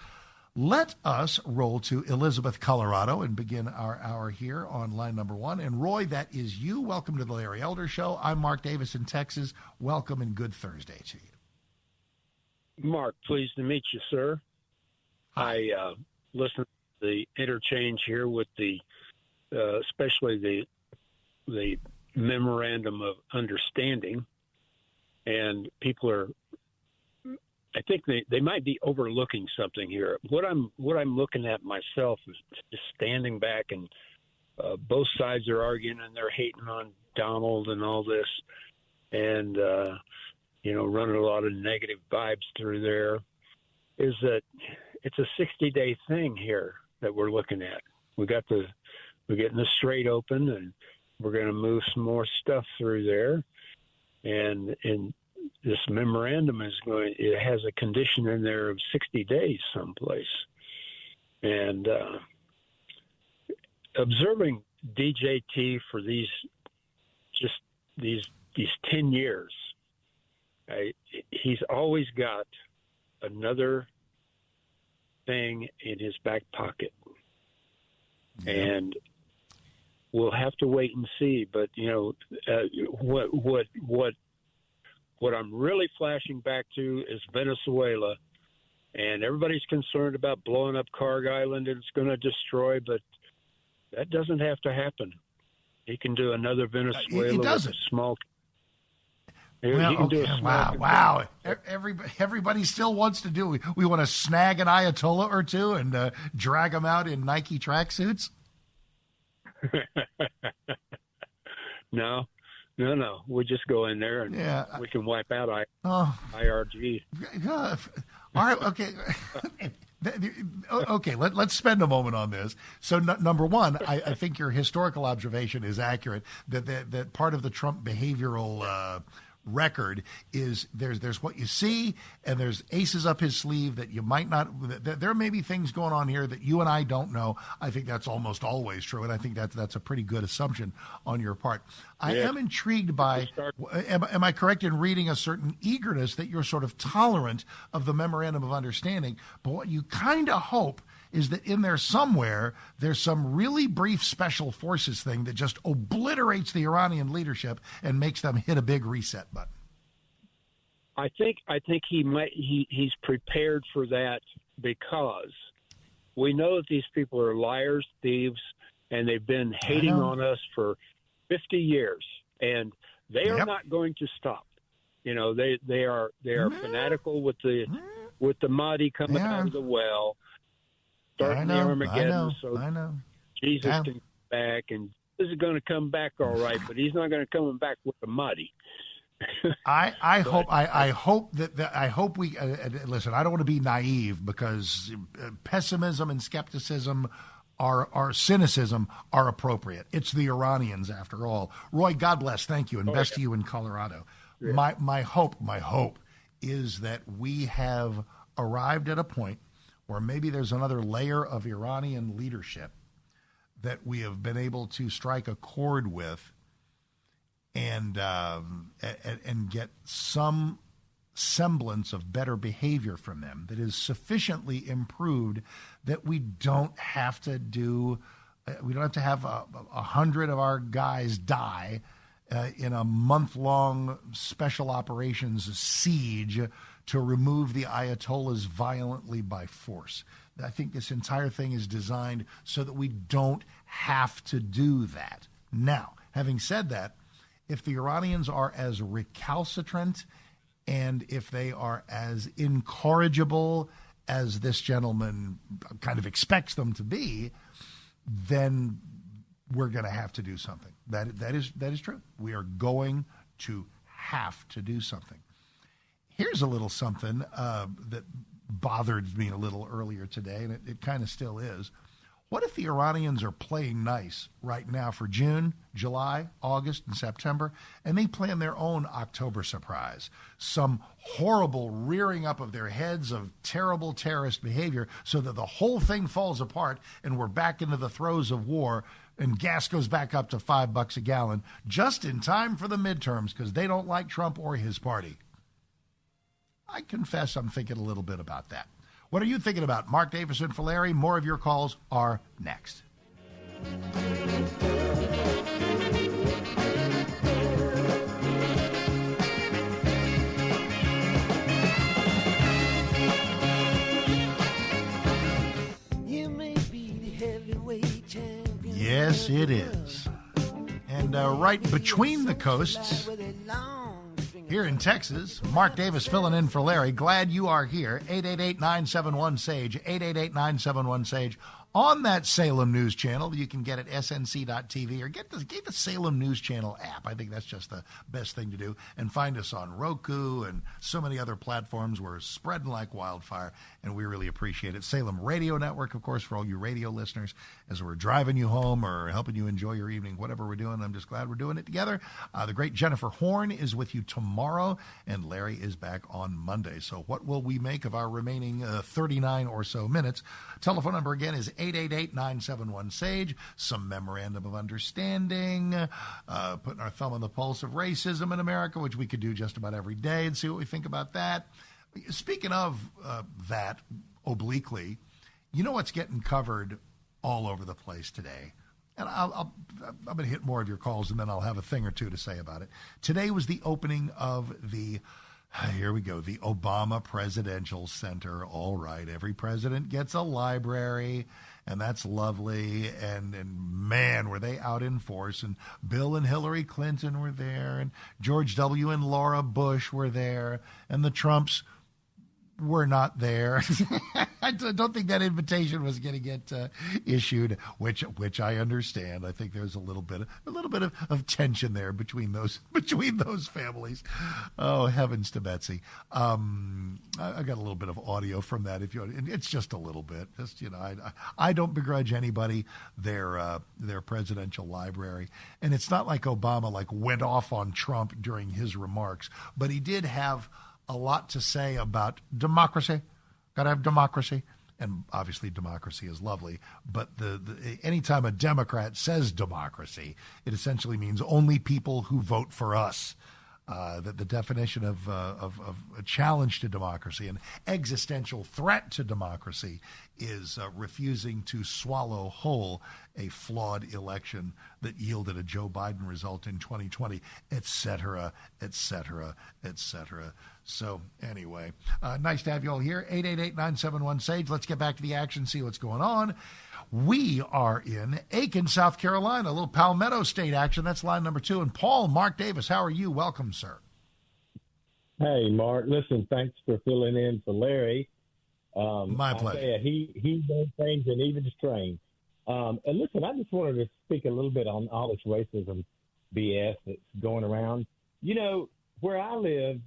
Let us roll to Elizabeth, Colorado, and begin our hour here on line number one. And Roy, that is you. Welcome to the Larry Elder Show. I'm Mark Davis in Texas. Welcome and good Thursday to you. Mark, pleased to meet you, sir. Hi. I listened to the interchange here with the, especially the Memorandum of Understanding, and people are, I think they might be overlooking something here. What I'm looking at myself is just standing back, and both sides are arguing and they're hating on Donald and all this, and running a lot of negative vibes through there. Is that it's a 60-day thing here that we're looking at. we're getting the strait open, and we're going to move some more stuff through there, and this memorandum it has a condition in there of 60 days someplace. And observing DJT for these 10 years, he's always got another thing in his back pocket. Yeah. And we'll have to wait and see. But what I'm really flashing back to is Venezuela, and everybody's concerned about blowing up Carg Island and it's going to destroy, but that doesn't have to happen. He can do another Venezuela with a small. Wow. Everybody still wants to do. We want to snag an Ayatollah or two and drag them out in Nike tracksuits. No. We'll just go in there and we can wipe out IRG. All right. Okay. Okay. Let's spend a moment on this. So, number one, I think your historical observation is accurate. That part of the Trump behavioral record is there's what you see, and there's aces up his sleeve that you might not. There may be things going on here that you and I don't know. I think that's almost always true, and I think that's a pretty good assumption on your part. I am intrigued by. Am I correct in reading a certain eagerness that you're sort of tolerant of the Memorandum of Understanding? But what you kind of hope is that in there somewhere, there's some really brief special forces thing that just obliterates the Iranian leadership and makes them hit a big reset button. I think he's prepared for that, because we know that these people are liars, thieves, and they've been hating on us for 50 years, and they are not going to stop. They are fanatical with the Mahdi coming out of the well. Starting the Armageddon. I know. Jesus can come back, and this is going to come back all right, but he's not going to come back with the muddy. I hope we listen. I don't want to be naive because pessimism and skepticism are cynicism are appropriate. It's the Iranians after all. Roy, God bless. Thank you, and best to you in Colorado. Yeah. My hope is that we have arrived at a point where maybe there's another layer of Iranian leadership that we have been able to strike a chord with and get some semblance of better behavior from them that is sufficiently improved that we don't have to have 100 of our guys die in a month-long special operations siege to remove the Ayatollahs violently by force. I think this entire thing is designed so that we don't have to do that. Now, having said that, if the Iranians are as recalcitrant and if they are as incorrigible as this gentleman kind of expects them to be, then we're going to have to do something. That is true. We are going to have to do something. Here's a little something that bothered me a little earlier today, and it kind of still is. What if the Iranians are playing nice right now for June, July, August, and September, and they plan their own October surprise? Some horrible rearing up of their heads of terrible terrorist behavior so that the whole thing falls apart and we're back into the throes of war and gas goes back up to $5 a gallon just in time for the midterms because they don't like Trump or his party. I confess I'm thinking a little bit about that. What are you thinking about? Mark Davis and Larry, more of your calls are next. You may be the heavyweight champion. Yes, it is. And right between the coasts, here in Texas, Mark Davis filling in for Larry. Glad you are here. 888-971-SAGE, 888-971-SAGE. On that Salem News Channel, you can get it at snc.tv or get the Salem News Channel app. I think that's just the best thing to do. And find us on Roku and so many other platforms. We're spreading like wildfire, and we really appreciate it. Salem Radio Network, of course, for all you radio listeners, as we're driving you home or helping you enjoy your evening, whatever we're doing. I'm just glad we're doing it together. The great Jennifer Horn is with you tomorrow, and Larry is back on Monday. So what will we make of our remaining 39 or so minutes? Telephone number again is 888-971-SAGE, some memorandum of understanding, putting our thumb on the pulse of racism in America, which we could do just about every day and see what we think about that. Speaking of that, obliquely, you know what's getting covered all over the place today? And I'm going to hit more of your calls, and then I'll have a thing or two to say about it. Today was the opening of here we go, the Obama Presidential Center. All right, every president gets a library, and that's lovely. And man, were they out in force. And Bill and Hillary Clinton were there, and George W. and Laura Bush were there, and the Trumps were not there. I don't think that invitation was going to get issued, which I understand. I think there's a little bit of tension there between those families. Oh, heavens to Betsy! I got a little bit of audio from that. If you, it's just a little bit. Just I don't begrudge anybody their presidential library, and it's not like Obama went off on Trump during his remarks, but he did have a lot to say about democracy. Got to have democracy. And obviously democracy is lovely. But the anytime a Democrat says democracy, it essentially means only people who vote for us. That the definition of a challenge to democracy, an existential threat to democracy, is refusing to swallow whole a flawed election that yielded a Joe Biden result in 2020, et cetera, et cetera, et cetera. So anyway, nice to have you all here. 888-971-SAGE. Let's get back to the action, see what's going on. We are in Aiken, South Carolina, a little Palmetto State action. That's line number 2. And Paul, Mark Davis, how are you? Welcome, sir. Hey, Mark. Listen, thanks for filling in for Larry. My pleasure. He does things and even strange. And listen, I just wanted to speak a little bit on all this racism BS that's going around. You know, where I live,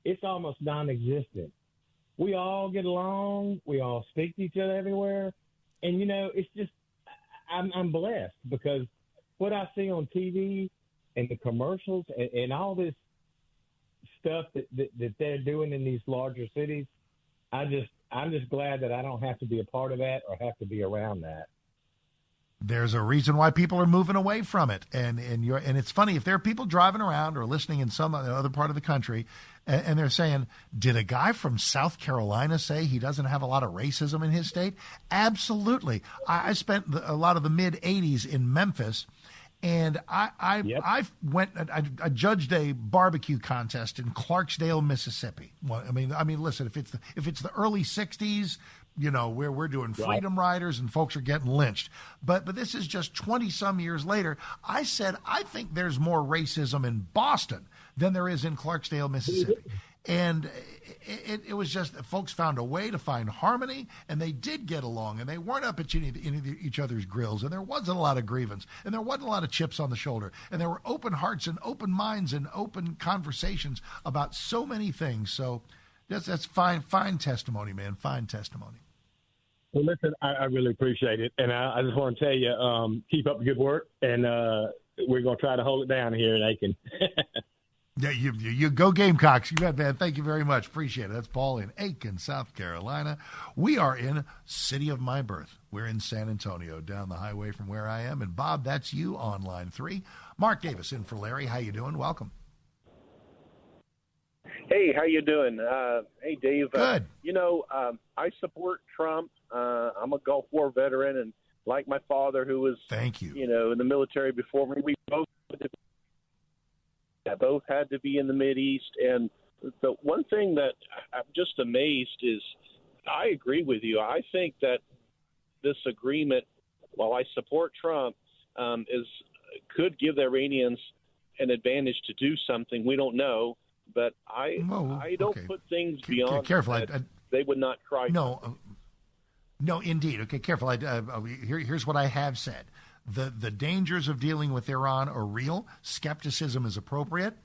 it's almost non-existent. We all get along. We all speak to each other everywhere. And, you know, it's just, I'm blessed because what I see on TV and the commercials and all this stuff that they're doing in these larger cities, I'm just glad that I don't have to be a part of that or have to be around that. There's a reason why people are moving away from it. And it's funny, if there are people driving around or listening in some other part of the country, and they're saying, did a guy from South Carolina say he doesn't have a lot of racism in his state? Absolutely. I spent a lot of the mid-'80s in Memphis, and I judged a barbecue contest in Clarksdale, Mississippi. Well, I mean, listen, if it's the early '60s, you know, where we're doing freedom riders and folks are getting lynched. But this is just 20-some years later. I said, I think there's more racism in Boston than there is in Clarksdale, Mississippi. And it was just folks found a way to find harmony, and they did get along, and they weren't up at each other's grills, and there wasn't a lot of grievance, and there wasn't a lot of chips on the shoulder, and there were open hearts and open minds and open conversations about so many things. So that's fine testimony, man, fine testimony. Well, listen, I really appreciate it, and I just want to tell you, keep up the good work, and we're going to try to hold it down here in Aiken. Yeah, you go Gamecocks. You bet, man. Thank you very much. Appreciate it. That's Paul in Aiken, South Carolina. We are in city of my birth. We're in San Antonio, down the highway from where I am. And Bob, that's you on line 3. Mark Davis in for Larry. How you doing? Welcome. Hey, how you doing? Hey, Dave. Good. I support Trump. I'm a Gulf War veteran, and like my father, who was, thank you, in the military before me, we both had to be in the Mideast. And the one thing that I'm just amazed is, I agree with you. I think that this agreement, while I support Trump, could give the Iranians an advantage to do something. We don't know. But I don't put things beyond careful. That they would not try. No, indeed. Okay, careful. Here's what I have said. The dangers of dealing with Iran are real. Skepticism is appropriate.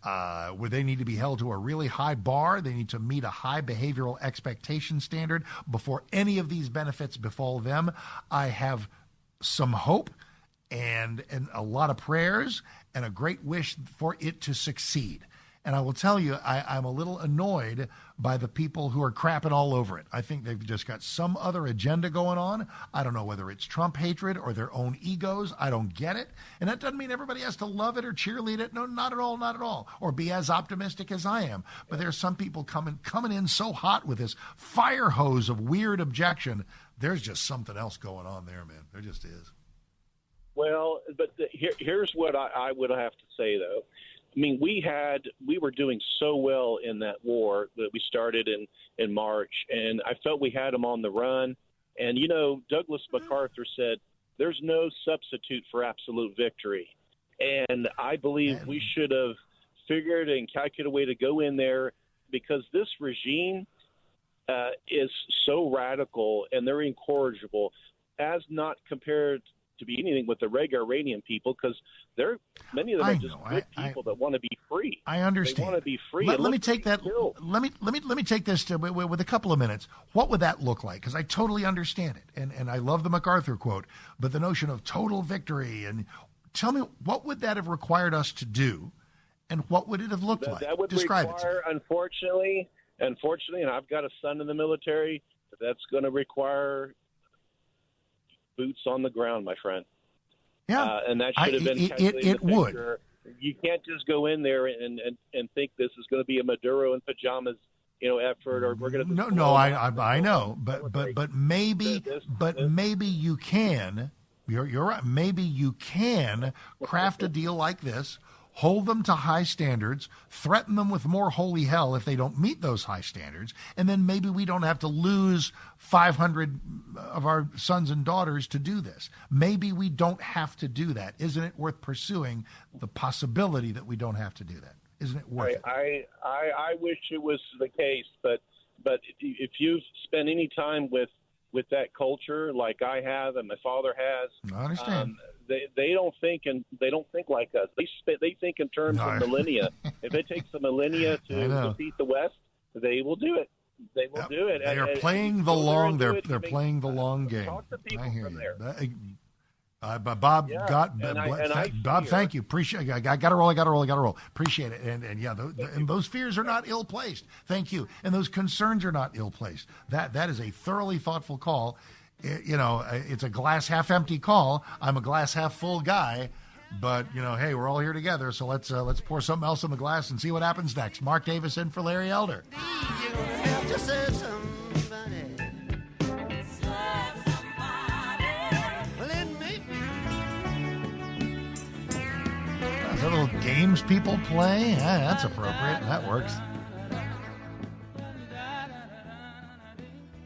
Where they need to be held to a really high bar. They need to meet a high behavioral expectation standard before any of these benefits befall them. I have some hope and a lot of prayers and a great wish for it to succeed. And I will tell you, I'm a little annoyed by the people who are crapping all over it. I think they've just got some other agenda going on. I don't know whether it's Trump hatred or their own egos. I don't get it. And that doesn't mean everybody has to love it or cheerlead it. No, not at all, not at all. Or be as optimistic as I am. But there's some people coming in so hot with this fire hose of weird objection. There's just something else going on there, man. There just is. Well, but here's what I would have to say, though. I mean, we were doing so well in that war that we started in March, and I felt we had them on the run. And, Douglas MacArthur said, there's no substitute for absolute victory. And I believe we should have figured and calculated a way to go in there, because this regime is so radical and they're incorrigible, as not compared to be anything with the regular Iranian people, because many of them are just good people that want to be free. I understand. They want to be free. Let me take that. Let me take this with a couple of minutes. What would that look like? Because I totally understand it, and I love the MacArthur quote. But the notion of total victory, and tell me, what would that have required us to do, and what would it have looked like? That would Describe require, it. Unfortunately, and I've got a son in the military. That's going to require boots on the ground, my friend. Yeah, and that should have been it would. You can't just go in there and think this is going to be a Maduro in pajamas, effort, or we're going to. No, I know, but maybe you can. You're right. Maybe you can craft a deal like this. Hold them to high standards, threaten them with more holy hell if they don't meet those high standards, and then maybe we don't have to lose 500 of our sons and daughters to do this. Maybe we don't have to do that. Isn't it worth pursuing the possibility that we don't have to do that? Isn't it worth it? I wish it was the case, but if you've spent any time with with that culture like I have and my father has. I understand. They don't think like us. They think in terms of millennia. If it takes a millennia to defeat the West, they will do it. They will do it. They are playing the long. They're playing the long game. Talk to people from there. Bob, Bob, thank you. Appreciate it. I got to roll. Appreciate it. And those fears are not ill-placed. Thank you. And those concerns are not ill-placed. That is a thoroughly thoughtful call. It's a glass half empty call. I'm a glass half full guy, but hey, we're all here together. So let's pour something else in the glass and see what happens next. Mark Davis in for Larry Elder. The little games people play? Yeah, that's appropriate. That works.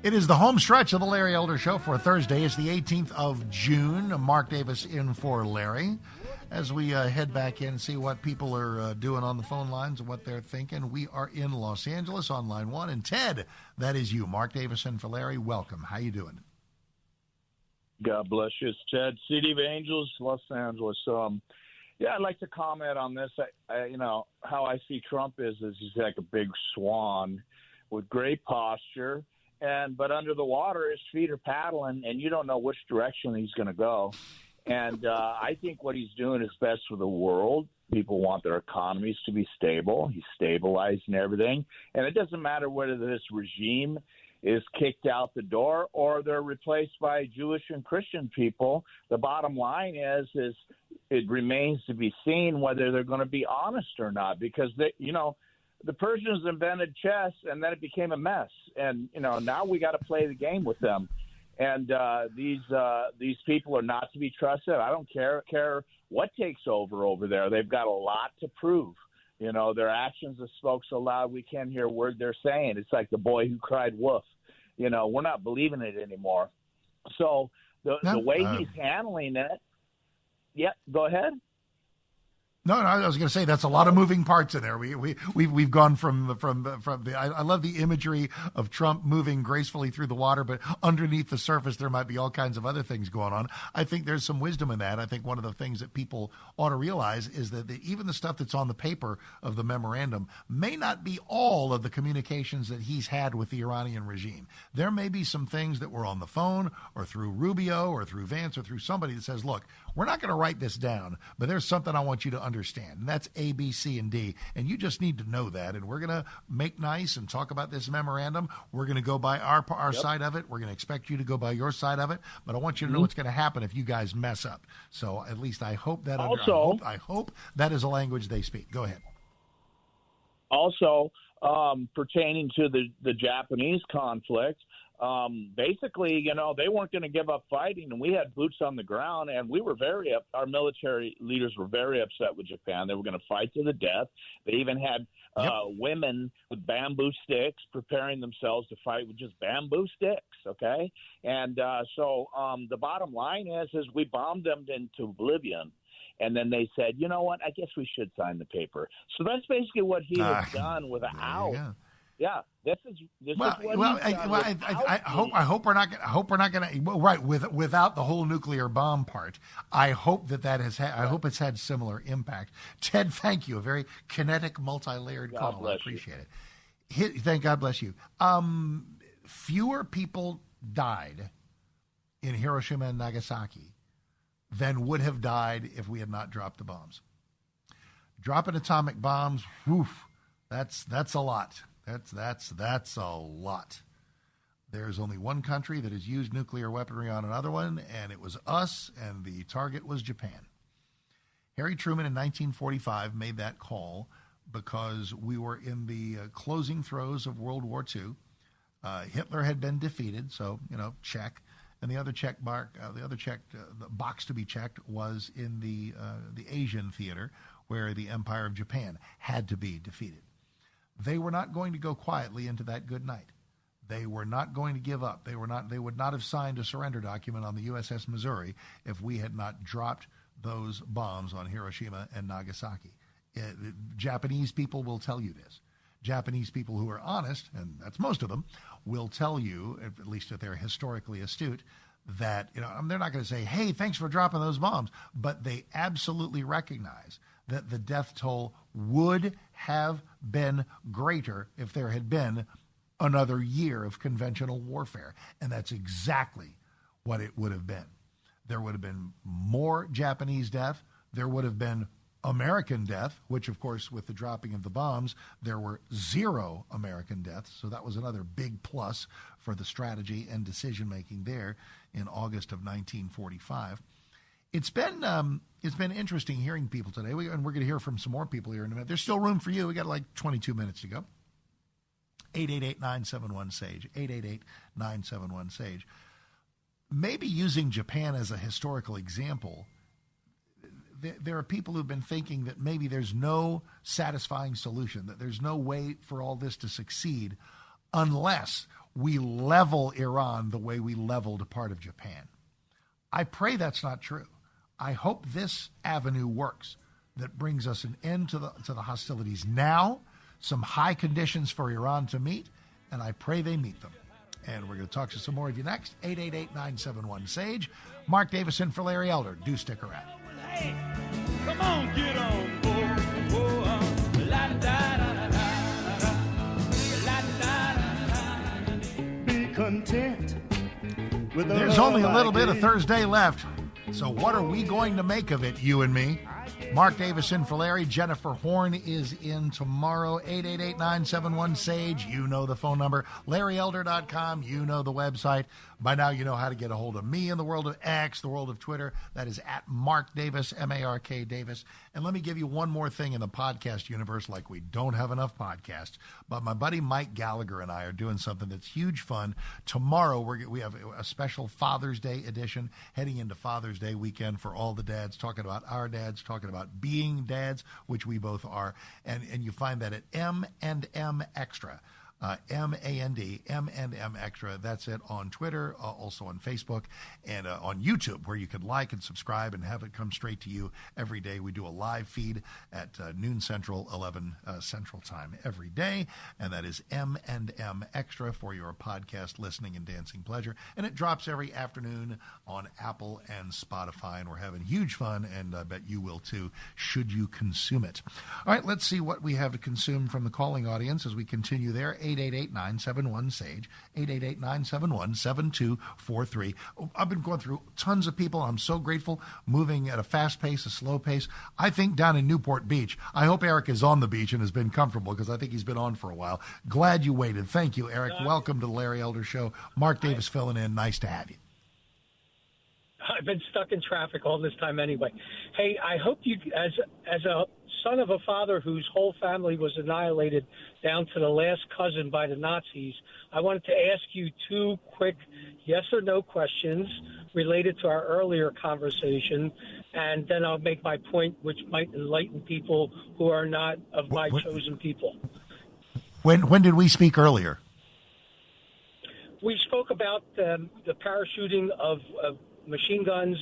It is the home stretch of the Larry Elder Show for Thursday. It's the 18th of June. Mark Davis in for Larry. As we head back in and see what people are doing on the phone lines and what they're thinking, we are in Los Angeles on line 1. And Ted, that is you. Mark Davis in for Larry. Welcome. How you doing? God bless you. It's Ted, City of Angels, Los Angeles. Yeah, I'd like to comment on this. How I see Trump is he's like a big swan with great posture, but under the water, his feet are paddling, and you don't know which direction he's going to go. And I think what he's doing is best for the world. People want their economies to be stable. He's stabilizing everything. And it doesn't matter whether this regime is kicked out the door or they're replaced by Jewish and Christian people. The bottom line is it remains to be seen whether they're going to be honest or not, because the Persians invented chess and then it became a mess. And, now we got to play the game with them. And these people are not to be trusted. I don't care what takes over there. They've got a lot to prove. Their actions have spoke so loud we can't hear a word they're saying. It's like the boy who cried wolf. We're not believing it anymore. So the way he's handling it. Yeah, go ahead. No, I was going to say that's a lot of moving parts in there. We've gone from the. I love the imagery of Trump moving gracefully through the water, but underneath the surface there might be all kinds of other things going on. I think there's some wisdom in that. I think one of the things that people ought to realize is that even the stuff that's on the paper of the memorandum may not be all of the communications that he's had with the Iranian regime. There may be some things that were on the phone or through Rubio or through Vance or through somebody that says, look, we're not going to write this down, but there's something I want you to understand, and that's A, B, C, and D, and you just need to know that, and we're going to make nice and talk about this memorandum. We're going to go by our side of it. We're going to expect you to go by your side of it, but I want you to know what's going to happen if you guys mess up. So at least I hope that I hope that is a language they speak. Go ahead. Also, pertaining to the Japanese conflict, basically, they weren't going to give up fighting, and we had boots on the ground, and we were our military leaders were very upset with Japan. They were going to fight to the death. They even had women with bamboo sticks preparing themselves to fight with just bamboo sticks, okay? And so the bottom line is we bombed them into oblivion. And then they said, you know what, I guess we should sign the paper. So that's basically what he has done without. Yeah, this is what he's done. I hope we're not going to right without the whole nuclear bomb part. I hope that has I hope it's had similar impact. Ted, thank you. A very kinetic, multi-layered call. I appreciate it. Thank God bless you. Fewer people died in Hiroshima and Nagasaki than would have died if we had not dropped the bombs. Dropping atomic bombs, that's a lot. That's a lot. There's only one country that has used nuclear weaponry on another one, and it was us, and the target was Japan. Harry Truman in 1945 made that call because we were in the closing throes of World War II. Hitler had been defeated, so, check. And the other the box to be checked was in the Asian theater, where the Empire of Japan had to be defeated. They were not going to go quietly into that good night. They were not going to give up. They would not have signed a surrender document on the USS Missouri if we had not dropped those bombs on Hiroshima and Nagasaki. Japanese people will tell you this. Japanese people who are honest, and that's most of them, will tell you, at least if they're historically astute, that they're not going to say, hey, thanks for dropping those bombs, but they absolutely recognize that the death toll would have been greater if there had been another year of conventional warfare. And that's exactly what it would have been. There would have been more Japanese death. There would have been American death, which, of course, with the dropping of the bombs, there were 0 American deaths. So that was another big plus for the strategy and decision-making there in August of 1945. It's been interesting hearing people today, and we're going to hear from some more people here in a minute. There's still room for you. We got like 22 minutes to go. 888-971-SAGE, 888-971-SAGE. Maybe using Japan as a historical example, there are people who've been thinking that maybe there's no satisfying solution, that there's no way for all this to succeed unless we level Iran the way we leveled a part of Japan. I pray that's not true. I hope this avenue works, that brings us an end to the hostilities now, some high conditions for Iran to meet, and I pray they meet them. And we're going to talk to some more of you next. 888-971-SAGE. Mark Davison for Larry Elder. Do stick around. Hey, come on, get on board. Be content with There's only a little bit of Thursday left. So what are we going to make of it, you and me? Mark Davison for Larry. Jennifer Horn is in tomorrow. 888-971-SAGE. You know the phone number. LarryElder.com. You know the website. By now you know how to get a hold of me in the world of X, the world of Twitter. That is at Mark Davis, M-A-R-K Davis. And let me give you one more thing in the podcast universe, like we don't have enough podcasts. But my buddy Mike Gallagher and I are doing something that's huge fun. Tomorrow we have a special Father's Day edition heading into Father's Day weekend for all the dads, talking about our dads, talking about being dads, which we both are. And you find that at M&M Extra. M-A-N-D, M&M Extra. That's it on Twitter, also on Facebook, and on YouTube, where you can like and subscribe and have it come straight to you every day. We do a live feed at noon Central, 11 Central Time every day, and that is M&M Extra for your podcast listening and dancing pleasure. And it drops every afternoon on Apple and Spotify, and we're having huge fun, and I bet you will too, should you consume it. All right, let's see what we have to consume from the calling audience as we continue there. 888-971-SAGE, 888-971-7243. I've been going through tons of people. I'm so grateful, moving at a fast pace, a slow pace. I think down in Newport Beach, I hope Eric is on the beach and has been comfortable, because I think he's been on for a while. Glad you waited. Thank you, Eric. Welcome to the Larry Elder Show. Mark Davis filling in. Nice to have you. I've been stuck in traffic all this time anyway. Hey, I hope you, as a son of a father whose whole family was annihilated down to the last cousin by the Nazis, I wanted to ask you 2 quick yes or no questions related to our earlier conversation, and then I'll make my point, which might enlighten people who are not of my chosen people. When did we speak earlier? We spoke about the parachuting of machine guns,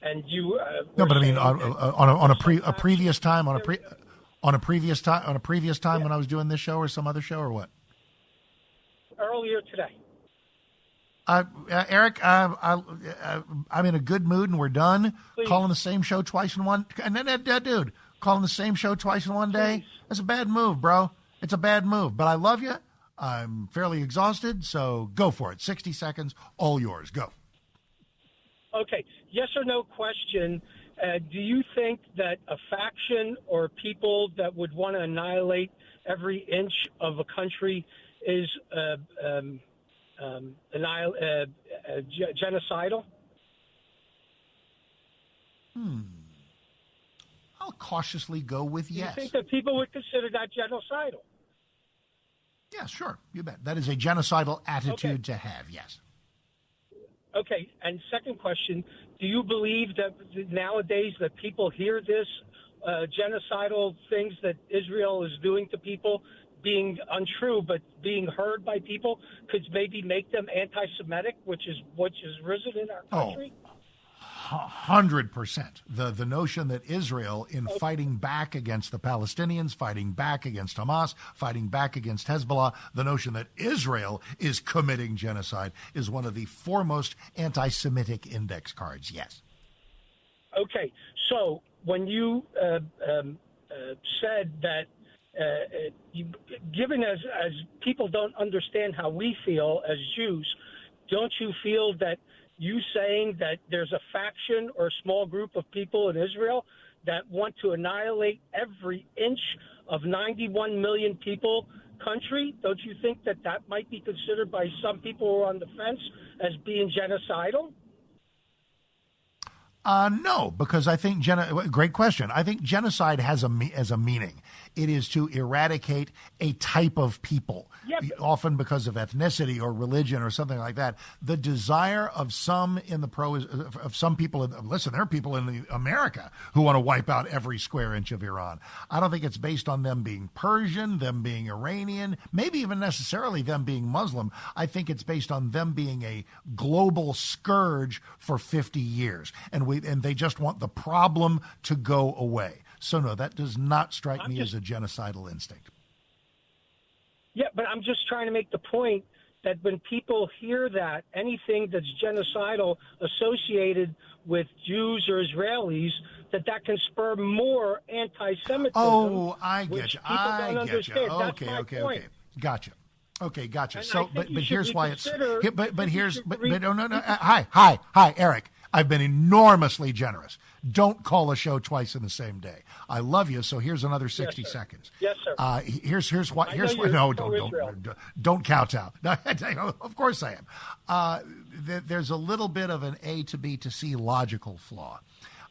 and you. No, but I mean on a previous time when I was doing this show or some other show or what? Earlier today. Eric, I'm in a good mood and we're done. Please. Calling the same show twice in one, and then that dude calling the same show twice in one day. That's a bad move, bro. It's a bad move. But I love you. I'm fairly exhausted, so go for it. 60 seconds, all yours. Go. Okay, yes or no question. Do you think that a faction or people that would want to annihilate every inch of a country is genocidal? I'll cautiously go with yes. Do you think that people would consider that genocidal? Yeah, sure. You bet. That is a genocidal attitude to have, yes. Okay, and second question, do you believe that nowadays that people hear this genocidal things that Israel is doing to people being untrue, but being heard by people could maybe make them anti-Semitic, which is risen in our country? 100%. The notion that Israel, in fighting back against the Palestinians, fighting back against Hamas, fighting back against Hezbollah, the notion that Israel is committing genocide is one of the foremost anti-Semitic index cards, yes. Okay, so when you said that given as people don't understand how we feel as Jews, don't you feel that you saying that there's a faction or a small group of people in Israel that want to annihilate every inch of 91 million people country, don't you think that that might be considered by some people who are on the fence as being genocidal? No, because I think great question. I think genocide has a meaning. It is to eradicate a type of people, often because of ethnicity or religion or something like that. The desire of some people. Listen, there are people in America who want to wipe out every square inch of Iran. I don't think it's based on them being Persian, them being Iranian, maybe even necessarily them being Muslim. I think it's based on them being a global scourge for 50 years, and they just want the problem to go away. So no, that does not strike me as a genocidal instinct. Yeah, but I'm just trying to make the point that when people hear that anything that's genocidal associated with Jews or Israelis, that can spur more anti-Semitism. Oh, I get you. Okay. Gotcha. Okay, gotcha. And so, but here's why it's. No. Hi, Eric. I've been enormously generous. Don't call a show twice in the same day. I love you, so here's another 60 seconds. Yes, sir. Here's why. No, don't kowtow. Of course I am. There's a little bit of an A to B to C logical flaw,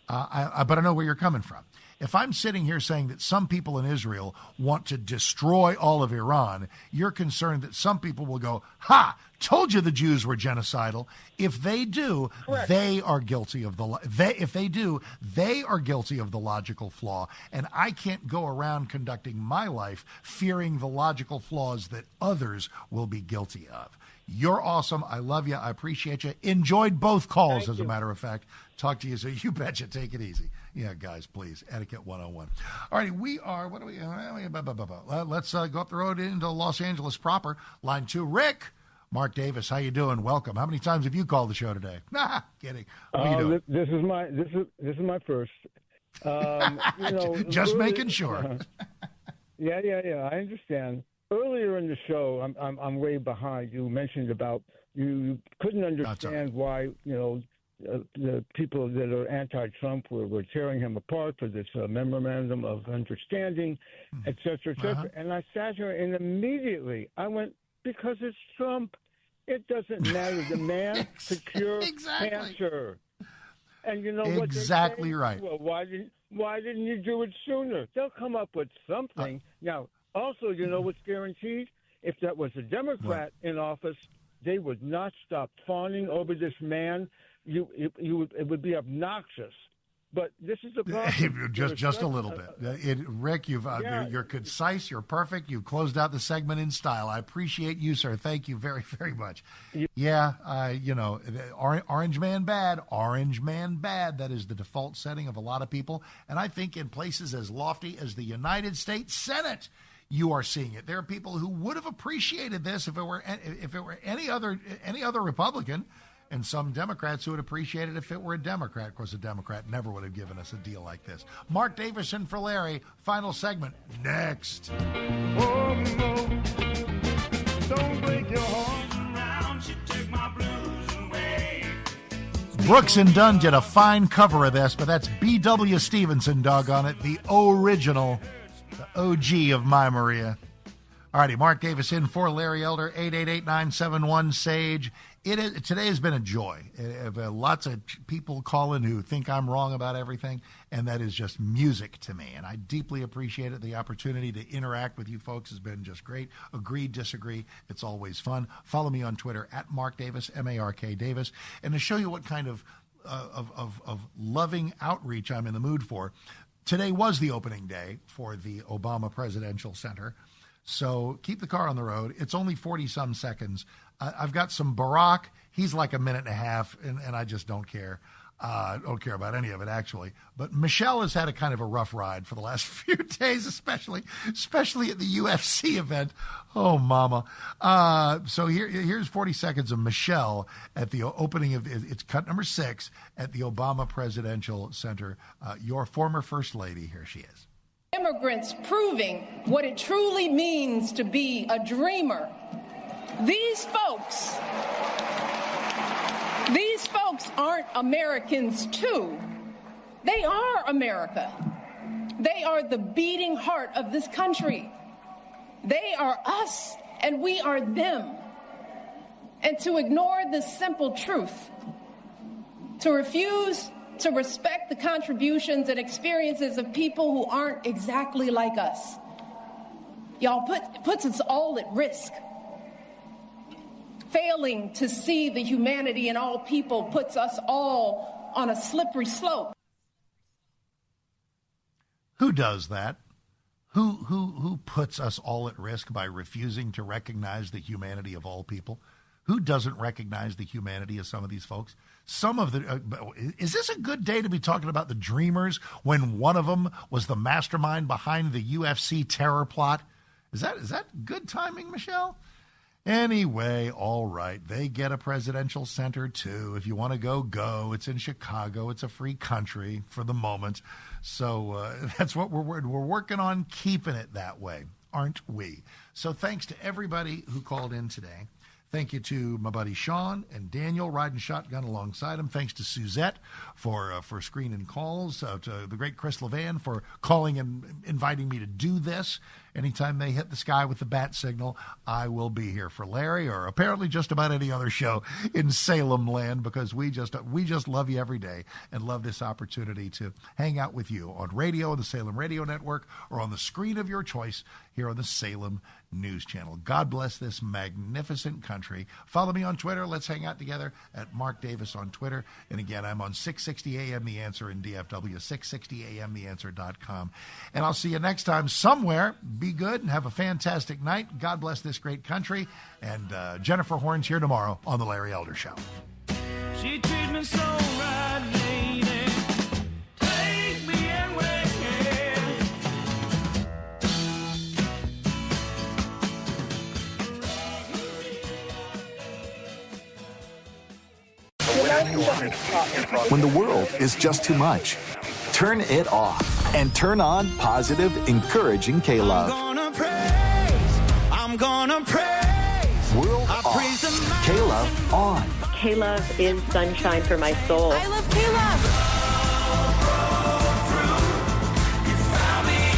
but I know where you're coming from. If I'm sitting here saying that some people in Israel want to destroy all of Iran, you're concerned that some people will go, ha, told you the Jews were genocidal. If they do, correct, they are guilty of they are guilty of the logical flaw. And I can't go around conducting my life fearing the logical flaws that others will be guilty of. You're awesome. I love you. I appreciate you. Enjoyed both calls, as a matter of fact. Talk to you soon. You betcha. Take it easy. Yeah, guys, please. Etiquette 101. All righty, we are, let's go up the road into Los Angeles proper. Line 2, Rick. Mark Davis, how you doing? Welcome. How many times have you called the show today? Nah, kidding. What are you doing? This is my first. Just making sure. Yeah. I understand. Earlier in the show, I'm way behind. You mentioned about you couldn't understand why the people that are anti-Trump were tearing him apart for this memorandum of understanding, et cetera, et cetera. And I sat here and immediately I went, because it's Trump. It doesn't matter. The man could cure cancer. And you know what? Exactly right. Well, why didn't you do it sooner? They'll come up with something. Now, also, you know what's guaranteed? If that was a Democrat in office, they would not stop fawning over this man. It would be obnoxious. But this is the problem. just a little bit. Rick, you're concise. You're perfect. You've closed out the segment in style. I appreciate you, sir. Thank you very, very much. Orange man bad. Orange man bad. That is the default setting of a lot of people. And I think in places as lofty as the United States Senate, you are seeing it. There are people who would have appreciated this if it were any other Republican. And some Democrats who would appreciate it if it were a Democrat. Of course, a Democrat never would have given us a deal like this. Mark Davison for Larry. Final segment next. Oh, no. Don't break your heart around. She take my blues away. Brooks and Dunn did a fine cover of this, but that's B.W. Stevenson, doggone it, the original, the OG of My Maria. All righty, Mark Davis in for Larry Elder, 888-971-SAGE. Today has been a joy. Lots of people calling who think I'm wrong about everything, and that is just music to me. And I deeply appreciate it. The opportunity to interact with you folks has been just great. Agree, disagree. It's always fun. Follow me on Twitter at Mark Davis, M-A-R-K Davis. And to show you what kind of loving outreach I'm in the mood for, today was the opening day for the Obama Presidential Center. So keep the car on the road. It's only 40-some seconds. I've got some Barack. He's like a minute and a half, and I just don't care. Don't care about any of it, actually. But Michelle has had a kind of a rough ride for the last few days, especially at the UFC event. Oh, mama. So here's 40 seconds of Michelle at the opening of, it's cut number 6 at the Obama Presidential Center. Your former First Lady, here she is. Immigrants proving what it truly means to be a dreamer. These folks aren't Americans too. They are America. They are the beating heart of this country. They are us and we are them. And to ignore this simple truth, to refuse to respect the contributions and experiences of people who aren't exactly like us, y'all puts us all at risk. Failing to see the humanity in all people puts us all on a slippery slope. Who does that? Who puts us all at risk by refusing to recognize the humanity of all people? Who doesn't recognize the humanity of some of these folks? Some of the is this a good day to be talking about the Dreamers when one of them was the mastermind behind the UFC terror plot? Is that good timing, Michelle? Anyway, all right. They get a presidential center, too. If you want to go, go. It's in Chicago. It's a free country for the moment. So that's what we're working on, keeping it that way, aren't we? So thanks to everybody who called in today. Thank you to my buddy Sean and Daniel riding shotgun alongside him. Thanks to Suzette for screening calls. To the great Chris Levan for calling and inviting me to do this. Anytime they hit the sky with the bat signal, I will be here for Larry or apparently just about any other show in Salem land because we just love you every day and love this opportunity to hang out with you on radio, on the Salem Radio Network, or on the screen of your choice here on the Salem News Channel. God bless this magnificent country. Follow me on Twitter. Let's hang out together at Mark Davis on Twitter. And again, I'm on 660 AM The Answer in DFW, 660amtheanswer.com. And I'll see you next time somewhere. Be good and have a fantastic night. God bless this great country. And Jennifer Horn's here tomorrow on The Larry Elder Show. She treats me so right, lady. Take me away. When the world is just too much, turn it off and turn on positive, encouraging K-Love. I'm gonna praise. World off. K-Love on. K-Love is sunshine for my soul. I love K-Love.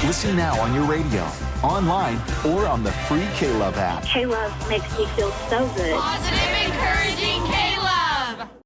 Listen now on your radio, online, or on the free K-Love app. K-Love makes me feel so good. Positive